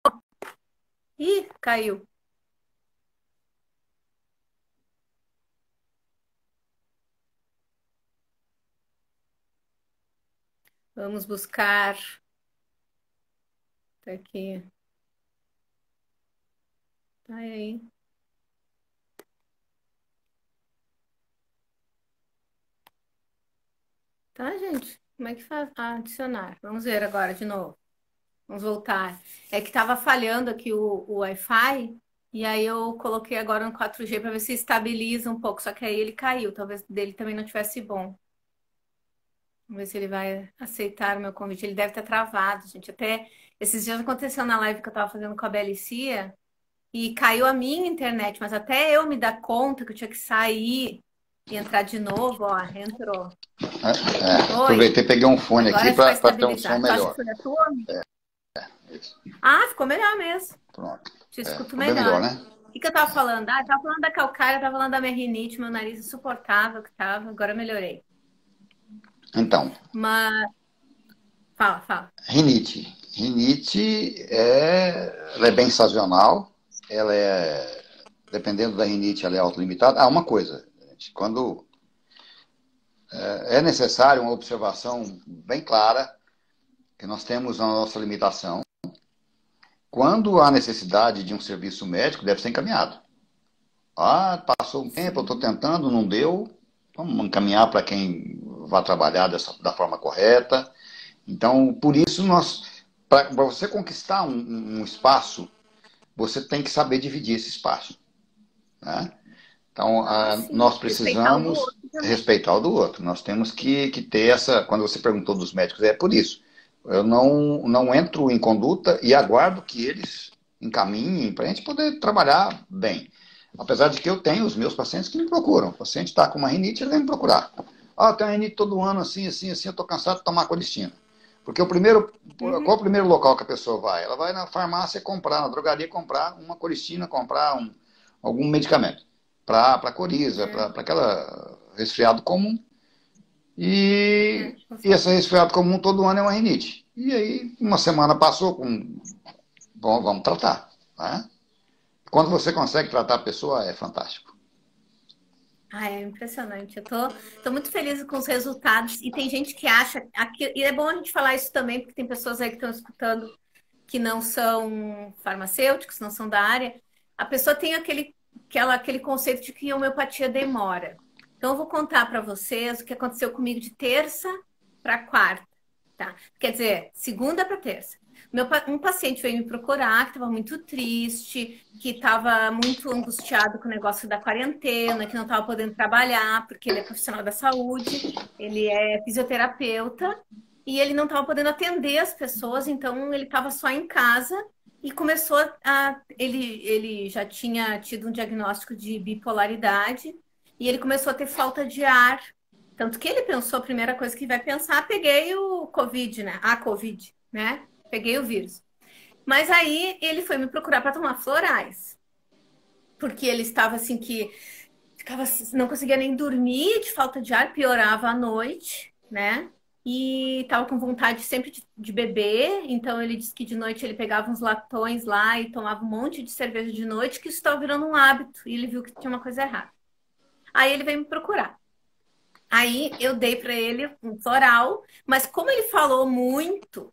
Ih, caiu. Vamos buscar. Tá aqui. Tá aí. Tá, gente? Como é que faz? Ah, adicionar. Vamos ver agora de novo. Vamos voltar. É que tava falhando aqui o Wi-Fi. E aí eu coloquei agora no 4G para ver se estabiliza um pouco. Só que aí ele caiu. Talvez dele também não tivesse bom. Vamos ver se ele vai aceitar o meu convite. Ele deve estar travado, gente. Até esses dias aconteceu na live que eu tava fazendo com a Belicia. E caiu a minha internet, mas até eu me dar conta que eu tinha que sair e entrar de novo, ó, entrou. Oi, Aproveitei e peguei um fone agora aqui acho que vai para ter um som estabilizar. Tu acha que melhor. foi a tua? Isso. Ah, ficou melhor mesmo. Pronto. Te escuto Ficou bem melhor, melhor. né? O que que eu tava falando? Ah, eu tava falando da calcária, eu tava falando da minha rinite, meu nariz insuportável que tava, agora eu melhorei. Então, Mas, fala, fala. rinite. Rinite ela é bem sazonal. Ela é, dependendo da rinite, ela é autolimitada. Ah, uma coisa, gente, quando é necessário uma observação bem clara, que nós temos a nossa limitação. Quando há necessidade de um serviço médico, deve ser encaminhado. Ah, passou um tempo, eu estou Sim. tentando, não deu. Vamos encaminhar para quem vai trabalhar da forma correta. Então, por isso, para você conquistar um espaço, você tem que saber dividir esse espaço. Né? Então, Ah, sim. nós Respeitar o do precisamos outro também. respeitar o do outro. Nós temos que ter essa. Quando você perguntou dos médicos, é por isso. Eu não entro em conduta e aguardo que eles encaminhem para a gente poder trabalhar bem. Apesar de que eu tenho os meus pacientes que me procuram. O paciente está com uma rinite, ele vem me procurar. Ah, eu tenho rinite todo ano, assim, assim, assim, eu estou cansado de tomar colistina. Porque Uhum. qual o primeiro local que a pessoa vai? Ela vai na farmácia comprar, na drogaria comprar uma colistina, comprar algum medicamento para coriza, É, para aquela resfriado comum. E com esse certeza. resfriado comum todo ano é uma rinite. E aí, uma semana passou com. Bom, vamos tratar. Né? Quando você consegue tratar a pessoa, é fantástico. Ah, é impressionante. Tô muito feliz com os resultados. E tem gente que acha. E é bom a gente falar isso também, porque tem pessoas aí que estão escutando que não são farmacêuticos, não são da área. A pessoa tem aquele conceito de que a homeopatia demora. Então, eu vou contar para vocês o que aconteceu comigo de terça para quarta. Tá? Quer dizer, segunda para terça. Um paciente veio me procurar que estava muito triste, que estava muito angustiado com o negócio da quarentena, que não estava podendo trabalhar, porque ele é profissional da saúde, ele é fisioterapeuta, e ele não estava podendo atender as pessoas, então ele estava só em casa e começou a. Ele já tinha tido um diagnóstico de bipolaridade, e ele começou a ter falta de ar. Tanto que ele pensou, a primeira coisa que vai pensar, peguei o Covid, né? A Covid, né? Peguei o vírus. Mas aí ele foi me procurar para tomar florais, porque ele estava assim que ficava, não conseguia nem dormir de falta de ar, piorava à noite, né? E estava com vontade sempre de beber, então ele disse que de noite ele pegava uns latões lá e tomava um monte de cerveja de noite, que isso estava virando um hábito, e ele viu que tinha uma coisa errada. Aí ele veio me procurar. Aí eu dei para ele um floral, mas como ele falou muito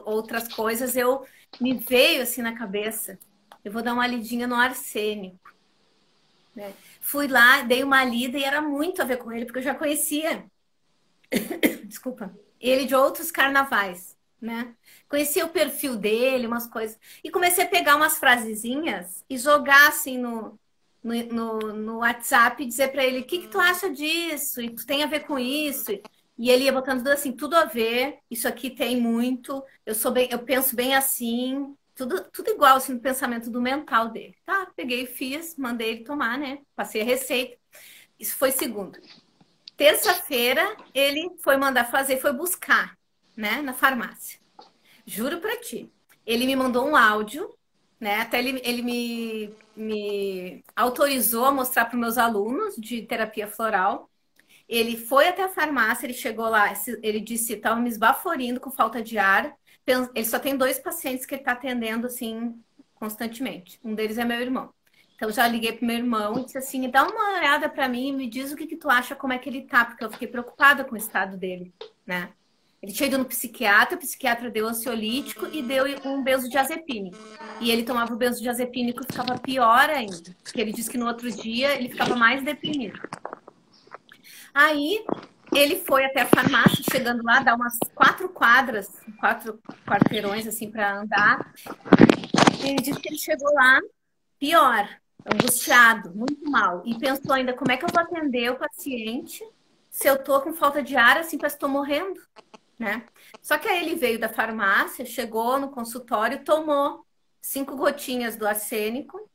outras coisas, eu me veio assim na cabeça. Eu vou dar uma lidinha no arsênico, né? Fui lá, dei uma lida e era muito a ver com ele, porque eu já conhecia, desculpa, ele de outros carnavais, né? Conhecia o perfil dele, umas coisas. E comecei a pegar umas frasezinhas e jogar assim no. no WhatsApp e dizer para ele o que, que tu acha disso? E tu tem a ver com isso? E ele ia botando tudo assim, tudo a ver, isso aqui tem muito, eu penso bem assim, tudo igual assim, no pensamento do mental dele. Tá, peguei, fiz, mandei ele tomar, né? Passei a receita. Isso foi segunda. Terça-feira, ele foi mandar fazer, foi buscar, né, na farmácia. Juro pra ti. Ele me mandou um áudio, né? Até ele me autorizou a mostrar para meus alunos de terapia floral. Ele foi até a farmácia, ele chegou lá, ele disse que estava me esbaforindo com falta de ar. Ele só tem 2 pacientes que ele está atendendo assim constantemente. Um deles é meu irmão. Então já liguei pro meu irmão e disse assim: dá uma olhada para mim e me diz o que que tu acha, como é que ele tá, porque eu fiquei preocupada com o estado dele, né? Ele tinha ido no psiquiatra, o psiquiatra deu ansiolítico e deu um benzodiazepínico. E ele tomava o benzodiazepínico e ficava pior ainda, porque ele disse que no outro dia ele ficava mais deprimido. Aí ele foi até a farmácia, chegando lá, dá umas 4 quadras, 4 quarteirões assim para andar. E ele disse que ele chegou lá pior, angustiado, muito mal. E pensou ainda, como é que eu vou atender o paciente se eu tô com falta de ar, assim, parece que tô morrendo, né? Só que aí ele veio da farmácia, chegou no consultório, tomou 5 gotinhas do arsênico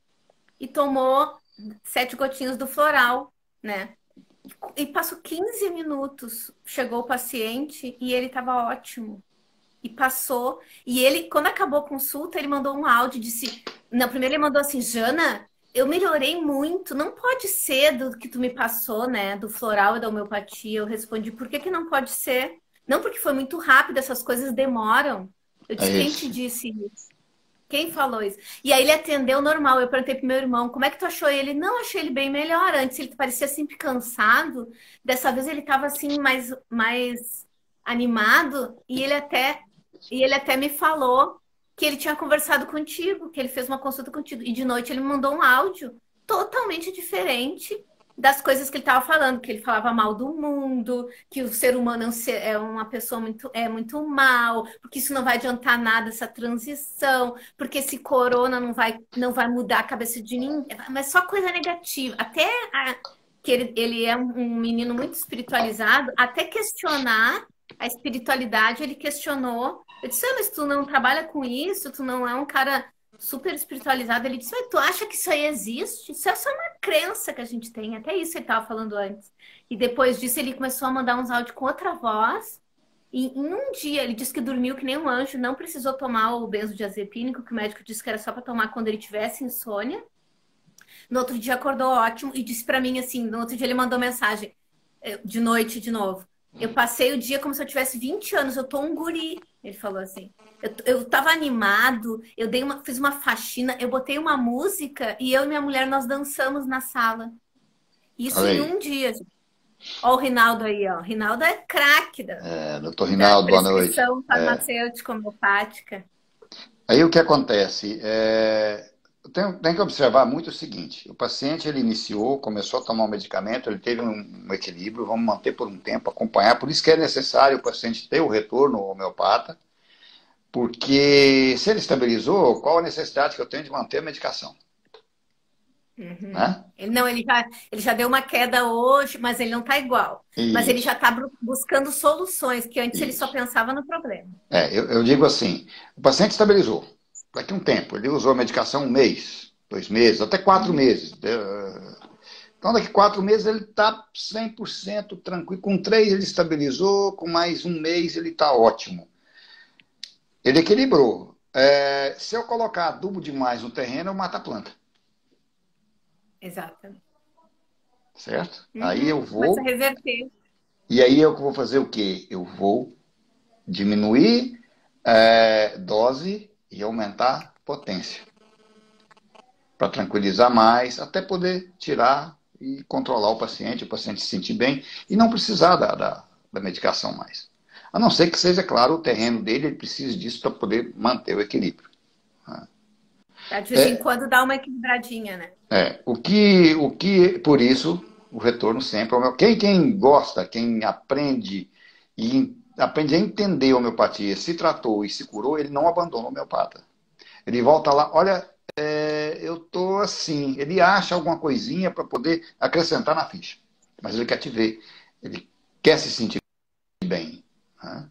e tomou 7 gotinhas do floral, né? E passou 15 minutos, chegou o paciente e ele estava ótimo. E passou. E ele, quando acabou a consulta, ele mandou um áudio, disse... Não, primeiro ele mandou assim: Jana, eu melhorei muito. Não pode ser do que tu me passou, né? Do floral e da homeopatia. Eu respondi: por que que não pode ser? Não, porque foi muito rápido, essas coisas demoram. Eu É disse: quem te isso. disse isso? Quem falou isso? E aí ele atendeu normal. Eu perguntei pro meu irmão: como é que tu achou ele? Não, achei ele bem melhor. Antes ele parecia sempre cansado. Dessa vez ele estava assim, mais animado. E ele até me falou que ele tinha conversado contigo, que ele fez uma consulta contigo. E de noite ele me mandou um áudio totalmente diferente das coisas que ele estava falando, que ele falava mal do mundo, que o ser humano é uma pessoa muito mal, porque isso não vai adiantar nada, essa transição, porque esse corona não vai mudar a cabeça de ninguém, mas só coisa negativa. Que ele é um menino muito espiritualizado, até questionar a espiritualidade, ele questionou. Eu disse: mas tu não trabalha com isso, tu não é um cara super espiritualizado. Ele disse: mas tu acha que isso aí existe? Isso é só uma crença que a gente tem. Até isso ele estava falando antes. E depois disso ele começou a mandar uns áudios com outra voz. E em um dia ele disse que dormiu que nem um anjo, não precisou tomar o benzodiazepínico, que o médico disse que era só para tomar quando ele tivesse insônia. No outro dia acordou ótimo e disse para mim assim, no outro dia ele mandou mensagem, de noite de novo: eu passei o dia como se eu tivesse 20 anos, eu tô um guri. Ele falou assim. Eu tava animado, fiz uma faxina, eu botei uma música e eu e minha mulher, nós dançamos na sala. Isso Olha em aí. um dia, gente. Ó o Rinaldo aí, ó. O Rinaldo é craque Doutor da Rinaldo, boa noite. prescrição farmacêutica homeopática. Aí o que acontece? Tem que observar muito o seguinte: o paciente ele iniciou, começou a tomar um medicamento, ele teve um equilíbrio, vamos manter por um tempo, acompanhar. Por isso que é necessário o paciente ter o retorno ao homeopata, porque se ele estabilizou, qual a necessidade que eu tenho de manter a medicação? Uhum. Né? Ele já deu uma queda hoje, mas ele não tá igual. Mas ele já Isso, tá buscando soluções, que antes ele só isso. pensava no problema. Eu digo assim: o paciente estabilizou. Daqui a um tempo, ele usou a medicação 1 mês, 2 meses, até 4 meses. Então, daqui a 4 meses ele está 100% tranquilo. Com 3 ele estabilizou, com mais 1 mês ele está ótimo. Ele equilibrou. Se eu colocar adubo demais no terreno, eu mato a planta. Exatamente. Certo? Aí Uhum. eu Começa a vou. reverter. E aí eu vou fazer o quê? Eu vou diminuir dose e aumentar potência. Para tranquilizar mais, até poder tirar e controlar o paciente se sentir bem e não precisar da medicação mais. A não ser que seja, claro, o terreno dele, ele precisa disso para poder manter o equilíbrio. Tá? De vez em É, quando dá uma equilibradinha, né? por isso, o retorno sempre é o meu. Quem gosta, quem aprende e aprende a entender a homeopatia, se tratou e se curou, ele não abandona o homeopata. Ele volta lá, olha, eu tô assim, ele acha alguma coisinha para poder acrescentar na ficha. Mas ele quer te ver, ele quer se sentir bem. Né?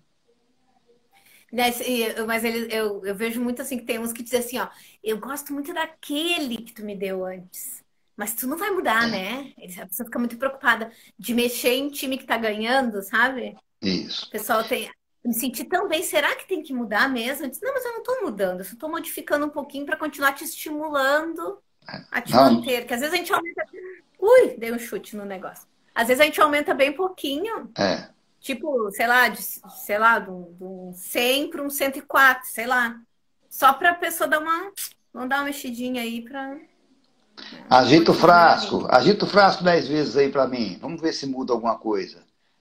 Mas eu vejo muito assim que tem uns que dizem assim, ó, eu gosto muito daquele que tu me deu antes. Mas tu não vai mudar, né? A pessoa fica muito preocupada de mexer em time que tá ganhando, sabe? Isso. O pessoal tem. Me senti tão bem, será que tem que mudar mesmo? Eu disse, não, mas eu não tô mudando, eu só tô modificando um pouquinho para continuar te estimulando a te Não, manter. Porque às vezes a gente aumenta. Ui, dei um chute no negócio. Às vezes a gente aumenta bem pouquinho. é. Tipo, sei lá, do 100 para um 104, sei lá. Só para a pessoa vamos dar uma mexidinha aí para motivar novamente. Agita o frasco 10 vezes aí para mim. Vamos ver se muda alguma coisa.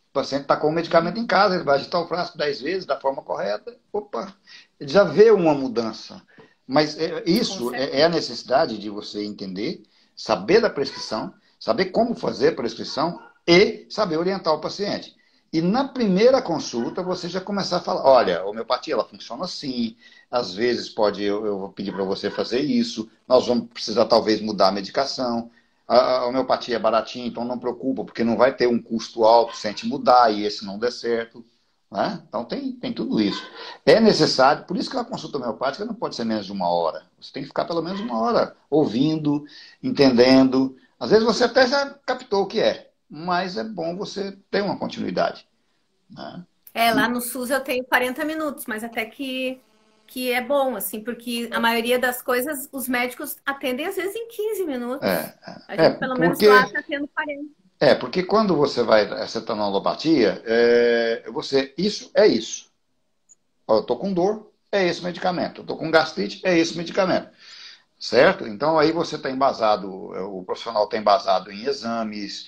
O paciente está com o medicamento em casa, ele vai agitar o frasco 10 vezes da forma correta. Opa, ele já vê uma mudança. Mas Com isso é a certeza. necessidade de você entender, saber da prescrição, saber como fazer a prescrição e saber orientar o paciente. E na primeira consulta você já começar a falar, olha, a homeopatia ela funciona assim, às vezes eu vou pedir para você fazer isso, nós vamos precisar talvez mudar a medicação, a homeopatia é baratinha, então não preocupa, porque não vai ter um custo alto se a gente mudar e esse não der certo. Né? Então tem tudo isso. É necessário, por isso que a consulta homeopática não pode ser menos de uma hora. Você tem que ficar pelo menos uma hora ouvindo, entendendo. Às vezes você até já captou o que é, mas é bom você ter uma continuidade. Né? É, lá no SUS eu tenho 40 minutos, mas até que é bom, assim, porque a maioria das coisas os médicos atendem às vezes em 15 minutos. A gente, pelo menos lá, Porque está tendo 40. porque quando você vai acetanolopatia, isso é isso. Ó, eu estou com dor, é esse medicamento. Eu estou com gastrite, é esse medicamento. Certo? Então aí você está embasado, o profissional está embasado em exames,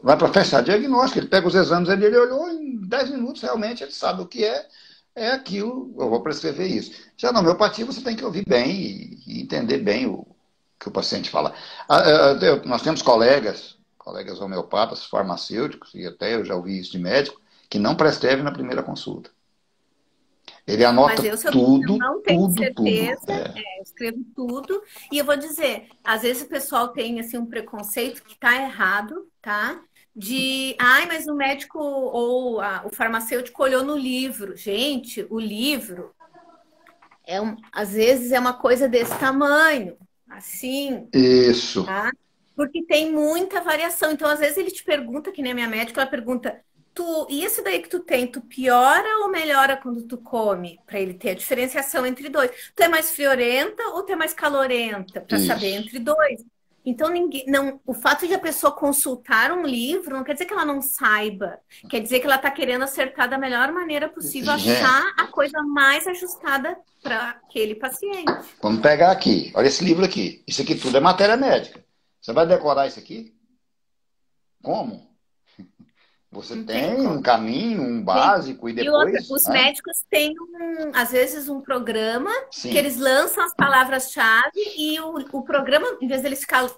vai para fechar diagnóstico, ele pega os exames, ele olhou em 10 minutos, realmente ele sabe o que é aquilo, eu vou prescrever isso. Já na homeopatia você tem que ouvir bem e entender bem o que o paciente fala. Nós temos colegas homeopatas, farmacêuticos, e até eu já ouvi isso de médico, que não prescreve na primeira consulta. Ele anota Mas eu tudo, não tenho tudo, tudo. certeza, eu escrevo tudo. E eu vou dizer, às vezes o pessoal tem assim um preconceito que está errado, tá? De, ai, mas o médico ou o farmacêutico olhou no livro. Gente, o livro às vezes é uma coisa desse tamanho, assim, Isso. tá? Porque tem muita variação. Então, às vezes ele te pergunta, que nem a minha médica, ela pergunta e esse daí que tu tem, tu piora ou melhora quando tu come? Para ele ter a diferenciação entre dois. Tu é mais friorenta ou tu é mais calorenta? Para saber Isso. entre dois. Então, o fato de a pessoa consultar um livro não quer dizer que ela não saiba. Quer dizer que ela está querendo acertar da melhor maneira possível, Gente, achar a coisa mais ajustada para aquele paciente. vamos pegar aqui. Olha esse livro aqui. Isso aqui tudo é matéria médica. Você vai decorar isso aqui? Como? Você Não tem tem um como. caminho, um Gente, básico e e outra, depois, os né? médicos têm, às vezes, um programa que Sim, eles lançam as palavras-chave e o programa, em vez deles ficar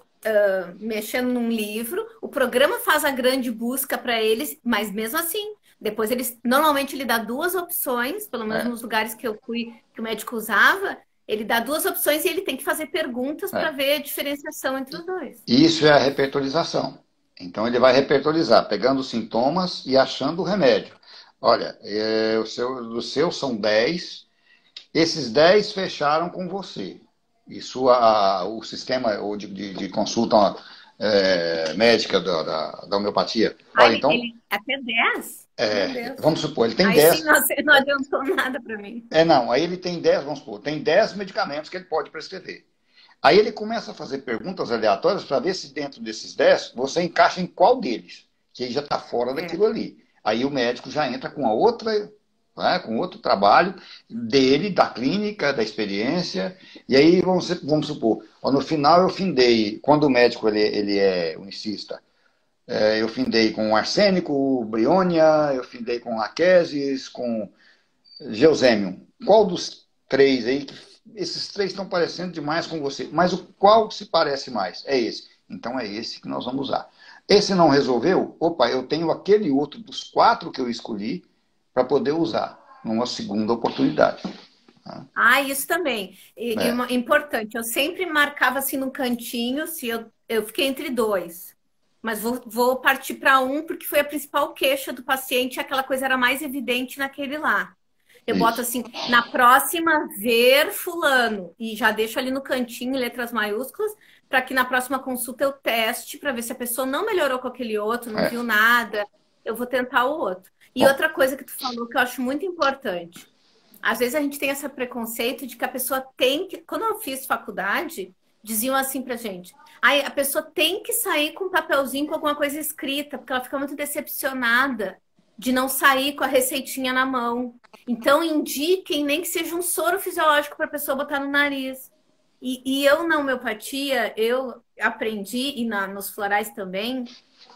mexendo num livro, o programa faz a grande busca para eles, mas mesmo assim, depois normalmente ele dá duas opções, pelo menos é, nos lugares que eu fui, que o médico usava, ele dá duas opções e ele tem que fazer perguntas para é. ver a diferenciação entre os dois. Isso é a repertorização. Então ele vai repertorizar, pegando os sintomas e achando o remédio. Olha, os seus são 10. Esses 10 fecharam com você. Isso o sistema de consulta médica da homeopatia. Ah, Olha, então, até 10. Meu Deus. vamos supor, ele tem Aí sim, 10. não adiantou nada para mim. Não, aí ele tem 10, vamos supor, tem 10 medicamentos que ele pode prescrever. Aí ele começa a fazer perguntas aleatórias para ver se dentro desses 10 você encaixa em qual deles, que aí já está fora É. daquilo ali. Aí o médico já entra com a outra, né, com outro trabalho dele, da clínica, da experiência, e aí vamos supor, no final eu findei, quando o médico ele é unicista, eu findei com arsênico, briônia, eu findei com laquesis, com Geosemium. Qual dos três aí, esses três estão parecendo demais com você, mas o qual se parece mais? É esse. Então é esse que nós vamos usar. Esse não resolveu? Opa, eu tenho aquele outro dos 4 que eu escolhi para poder usar numa segunda oportunidade. Tá? Ah, isso também. É, Importante. Eu sempre marcava assim no cantinho, se eu fiquei entre dois. Mas vou partir para um, porque foi a principal queixa do paciente, aquela coisa era mais evidente naquele lá. Eu boto isso. assim, na próxima, ver fulano. E já deixo ali no cantinho, em letras maiúsculas, para que na próxima consulta eu teste, para ver se a pessoa não melhorou com aquele outro, não É. viu nada, eu vou tentar o outro. E Bom, outra coisa que tu falou que eu acho muito importante. Às vezes a gente tem esse preconceito de que a pessoa tem que. Quando eu fiz faculdade, diziam assim pra gente: ai, a pessoa tem que sair com um papelzinho com alguma coisa escrita, porque ela fica muito decepcionada de não sair com a receitinha na mão. Então, indiquem nem que seja um soro fisiológico para a pessoa botar no nariz. E eu, na homeopatia, eu aprendi, e nos florais também,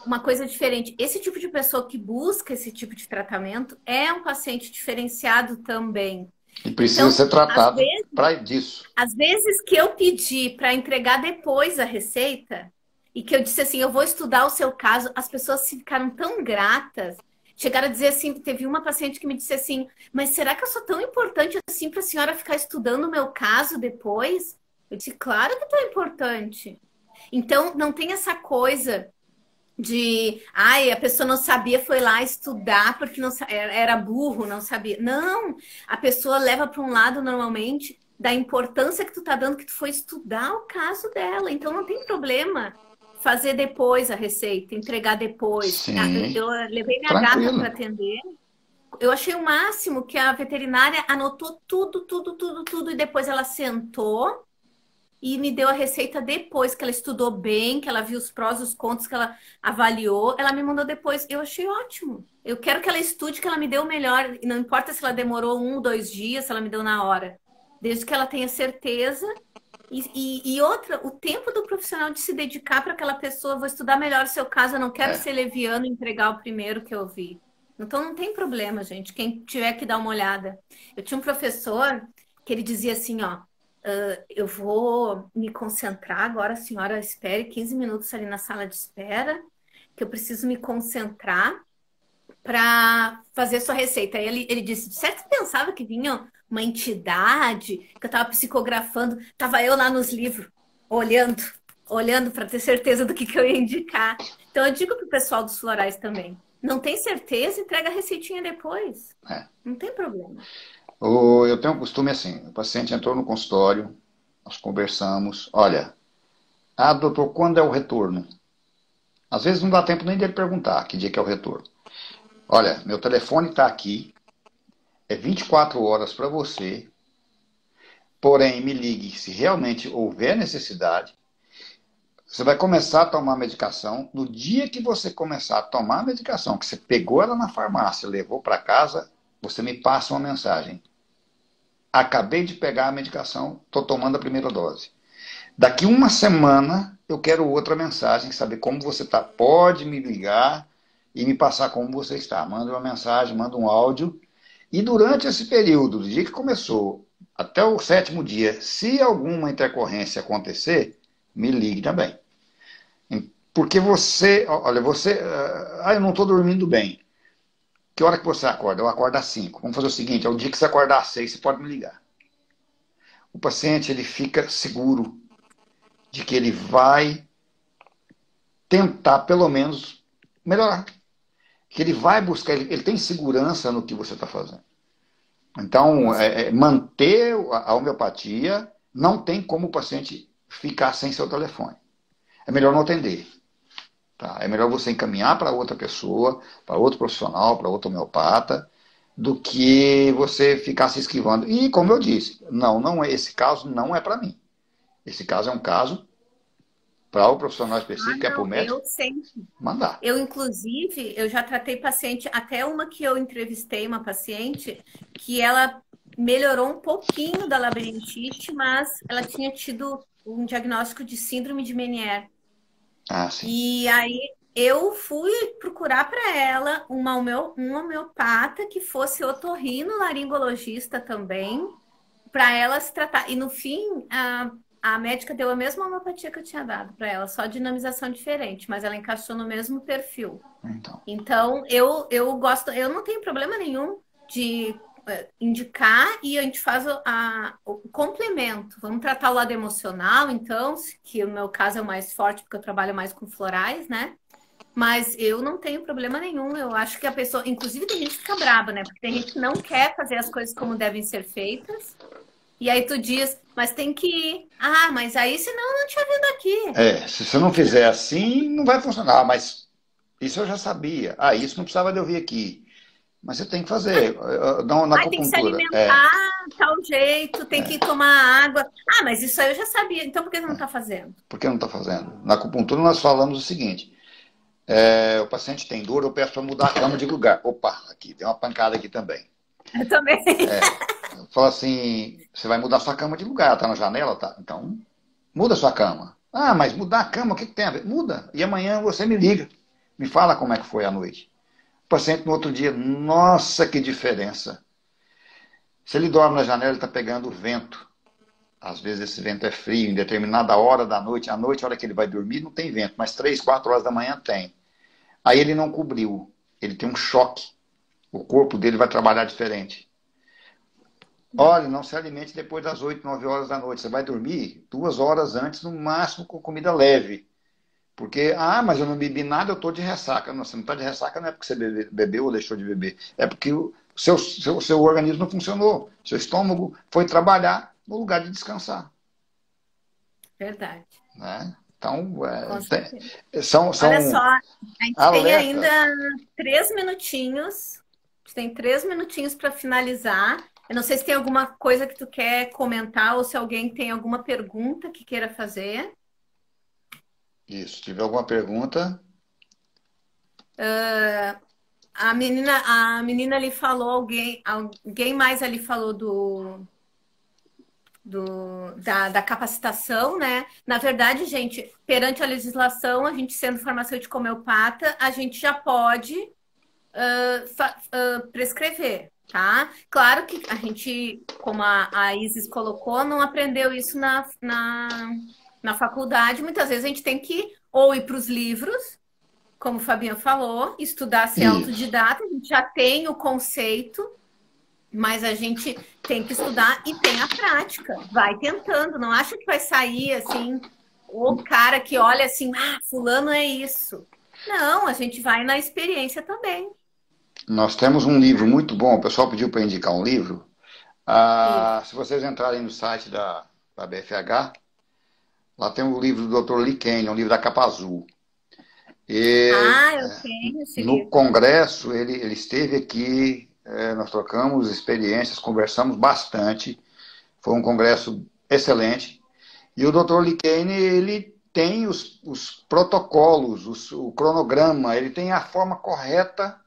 uma coisa diferente. Esse tipo de pessoa que busca esse tipo de tratamento é um paciente diferenciado também. e precisa Então, ser tratado para disso. às vezes que eu pedi para entregar depois a receita e que eu disse assim, eu vou estudar o seu caso, as pessoas ficaram tão gratas. Chegaram a dizer assim, teve uma paciente que me disse assim, mas será que eu sou tão importante assim para a senhora ficar estudando o meu caso depois? Eu disse, claro que tu é importante. Então, não tem essa coisa de, ai, a pessoa não sabia, foi lá estudar porque não era burro, não sabia. Não, a pessoa leva para um lado normalmente da importância que tu tá dando que tu foi estudar o caso dela. Então não tem problema fazer depois a receita, entregar depois. Sim, Eu levei minha gata para tranquilo. atender. Eu achei o máximo que a veterinária anotou tudo, tudo, tudo, tudo e depois ela sentou e me deu a receita depois que ela estudou bem, que ela viu os prós e os contras, que ela avaliou. Ela me mandou depois. Eu achei ótimo. Eu quero que ela estude, que ela me dê o melhor. E não importa se ela demorou 1, 2 dias, se ela me deu na hora. Desde que ela tenha certeza. E outra, o tempo do profissional de se dedicar para aquela pessoa. Vou estudar melhor o seu caso. Eu não quero É. ser leviano e entregar o primeiro que eu vi. Então não tem problema, gente. Quem tiver que dar uma olhada. Eu tinha um professor que ele dizia assim, ó. Eu vou me concentrar agora, a senhora espere 15 minutos ali na sala de espera, que eu preciso me concentrar para fazer sua receita. Aí ele disse, certo, você pensava que vinha uma entidade, que eu estava psicografando, estava eu lá nos livros, olhando, olhando para ter certeza do que eu ia indicar. Então eu digo para o pessoal dos florais também, não tem certeza, entrega a receitinha depois. É. Não tem problema. Eu tenho um costume assim, o paciente entrou no consultório, nós conversamos, olha, doutor, quando é o retorno? Às vezes não dá tempo nem dele perguntar que dia que é o retorno. Olha, meu telefone está aqui, é 24 horas para você, porém me ligue se realmente houver necessidade. Você vai começar a tomar a medicação. No dia que você começar a tomar a medicação, que você pegou ela na farmácia, levou para casa, você me passa uma mensagem. Acabei de pegar a medicação, estou tomando a primeira dose. Daqui uma semana eu quero outra mensagem, saber como você está. Pode me ligar e me passar como você está. Manda uma mensagem, manda um áudio. E durante esse período, do dia que começou até o 7º dia, se alguma intercorrência acontecer, me ligue também. Porque olha, eu não estou dormindo bem. Que hora que você acorda? Eu acordo às 5. Vamos fazer o seguinte, é o dia que você acordar às 6, você pode me ligar. O paciente, ele fica seguro de que ele vai tentar, pelo menos, melhorar. Que ele vai buscar, ele tem segurança no que você está fazendo. Então, manter a homeopatia, não tem como o paciente ficar sem seu telefone. É melhor não atender. Tá? É melhor você encaminhar para outra pessoa, para outro profissional, para outro homeopata, do que você ficar se esquivando. E, como eu disse, não é, esse caso não é para mim. Esse caso é um caso para o profissional Ah, específico, que é para o não, médico, eu sempre. mandar. Eu, inclusive, eu já tratei paciente, até uma que eu entrevistei, uma paciente, que ela melhorou um pouquinho da labirintite, mas ela tinha tido um diagnóstico de síndrome de Meniere. Ah, sim. E aí eu fui procurar para ela um homeopata que fosse otorrino-laringologista também, para ela se tratar. E no fim, a médica deu a mesma homeopatia que eu tinha dado para ela, só dinamização diferente, mas ela encaixou no mesmo perfil. Então, Então, eu gosto, eu não tenho problema nenhum de indicar e a gente faz o complemento. Vamos tratar o lado emocional, então, que o meu caso é o mais forte, porque eu trabalho mais com florais, né? Mas eu não tenho problema nenhum. Eu acho que a pessoa, inclusive, tem gente que fica braba, né? Porque tem gente que não quer fazer as coisas como devem ser feitas. E aí tu diz, mas tem que ir. Ah, mas aí senão eu não tinha vindo aqui. Se você não fizer assim, não vai funcionar. Mas isso eu já sabia. Isso não precisava de eu vir aqui. Mas você tem que fazer. Na Ai, tem que se acupuntura. alimentar tal jeito, tem que tomar água. Ah, mas isso aí eu já sabia. Então por que você não está fazendo? Por que não está fazendo? Na acupuntura nós falamos o seguinte. O paciente tem dor, eu peço para mudar a cama de lugar. Opa, aqui, tem uma pancada aqui também. Eu também. Fala assim, você vai mudar sua cama de lugar, ela tá na janela, tá? Então, muda sua cama. Ah, mas mudar a cama, o que tem a ver? Muda. E amanhã você me liga. Me fala como é que foi a noite. O paciente no outro dia, nossa, que diferença. Se ele dorme na janela, ele está pegando vento. Às vezes esse vento é frio, em determinada hora da noite. À noite, a hora que ele vai dormir, não tem vento, mas 3, 4 horas da manhã tem. Aí ele não cobriu. Ele tem um choque. O corpo dele vai trabalhar diferente. Olha, não se alimente depois das 8, 9 horas da noite. Você vai dormir 2 horas antes, no máximo, com comida leve. Porque, mas eu não bebi nada, eu estou de ressaca. Não, você não está de ressaca, não é porque você bebeu ou deixou de beber. É porque o seu organismo não funcionou. Seu estômago foi trabalhar no lugar de descansar. Verdade. Né? Então, Com certeza. são Olha só, a gente tem alertas. ainda 3 minutinhos. A gente tem 3 minutinhos para finalizar. Eu não sei se tem alguma coisa que tu quer comentar ou se alguém tem alguma pergunta que queira fazer. Isso, se tiver alguma pergunta. A menina ali falou, alguém mais ali falou da capacitação, né? Na verdade, gente, perante a legislação, a gente sendo farmacêutico homeopata, a gente já pode prescrever, tá? Claro que a gente, como a Isis colocou, não aprendeu isso na faculdade. Muitas vezes a gente tem que ou ir para os livros, como o Fabinho falou, estudar, ser autodidata, a gente já tem o conceito, mas a gente tem que estudar e tem a prática. Vai tentando, não acha que vai sair assim, o cara que olha assim, fulano é isso. Não, a gente vai na experiência também. Nós temos um livro muito bom, o pessoal pediu para indicar um livro. Se vocês entrarem no site da BFH, lá tem o livro do Dr. Lee Kane, um livro da capa azul. Eu tenho esse livro. No congresso, ele esteve aqui, nós trocamos experiências, conversamos bastante. Foi um congresso excelente. E o Dr. Lee Kane, ele tem os protocolos, o cronograma, ele tem a forma correta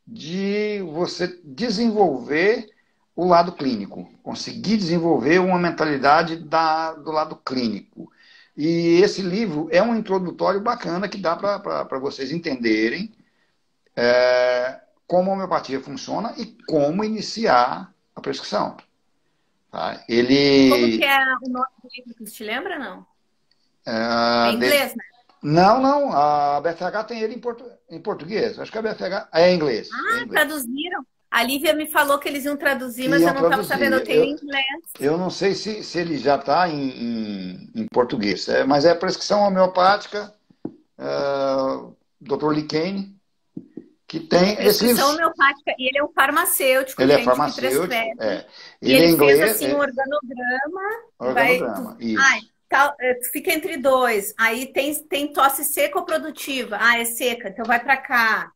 de você desenvolver o lado clínico, conseguir desenvolver uma mentalidade do lado clínico. E esse livro é um introdutório bacana que dá para vocês entenderem como a homeopatia funciona e como iniciar a prescrição. Tá? Como que é o nome do livro? Você te lembra, não? É inglês, né? Não. A BFH tem ele em português. Acho que a BFH é em inglês. Traduziram. A Lívia me falou que eles iam traduzir, mas eu não estava sabendo. Eu tenho em inglês. Eu não sei se ele já está em português. Mas é prescrição homeopática, Dr. Lee Kane, que tem prescrição homeopática. E ele é um farmacêutico. Ele é farmacêutico. Ele fez assim um organograma. Isso. Fica entre 2. Aí tem tosse seca ou produtiva. É seca, então vai para cá.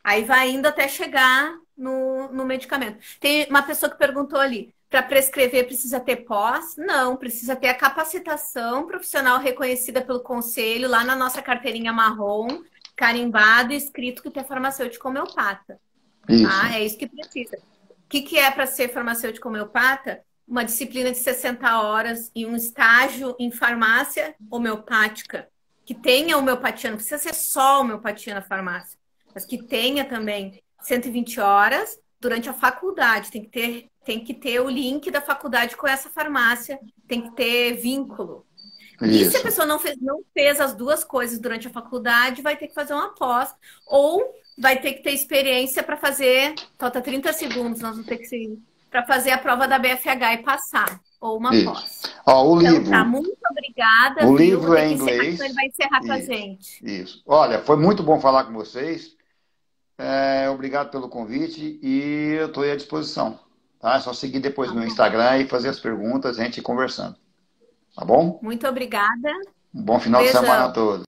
Aí vai indo até chegar no medicamento. Tem uma pessoa que perguntou ali, para prescrever precisa ter pós? Não, precisa ter a capacitação profissional reconhecida pelo conselho, lá na nossa carteirinha marrom, carimbado e escrito que tu é farmacêutico homeopata. Tá? É isso que precisa. O que é para ser farmacêutico homeopata? Uma disciplina de 60 horas e um estágio em farmácia homeopática, que tenha homeopatia, não precisa ser só homeopatia na farmácia, mas que tenha também 120 horas durante a faculdade. Tem que ter o link da faculdade com essa farmácia, tem que ter vínculo. Isso. E se a pessoa não fez as duas coisas durante a faculdade, vai ter que fazer uma pós, ou vai ter que ter experiência para fazer. Falta 30 segundos, nós vamos ter que seguir. para fazer a prova da BFH e passar, ou uma Isso. pós. Ó, o Então, livro. tá, muito obrigada, O viu? livro Vou ter é que em encerrar, inglês. senão ele vai encerrar com a Isso, gente. isso. Olha, foi muito bom falar com vocês. Obrigado pelo convite e eu estou à disposição. Tá? É só seguir depois Tá meu bom. Instagram e fazer as perguntas, a gente ir conversando. Tá bom? Muito obrigada. Um bom final de semana a Beijão. todos.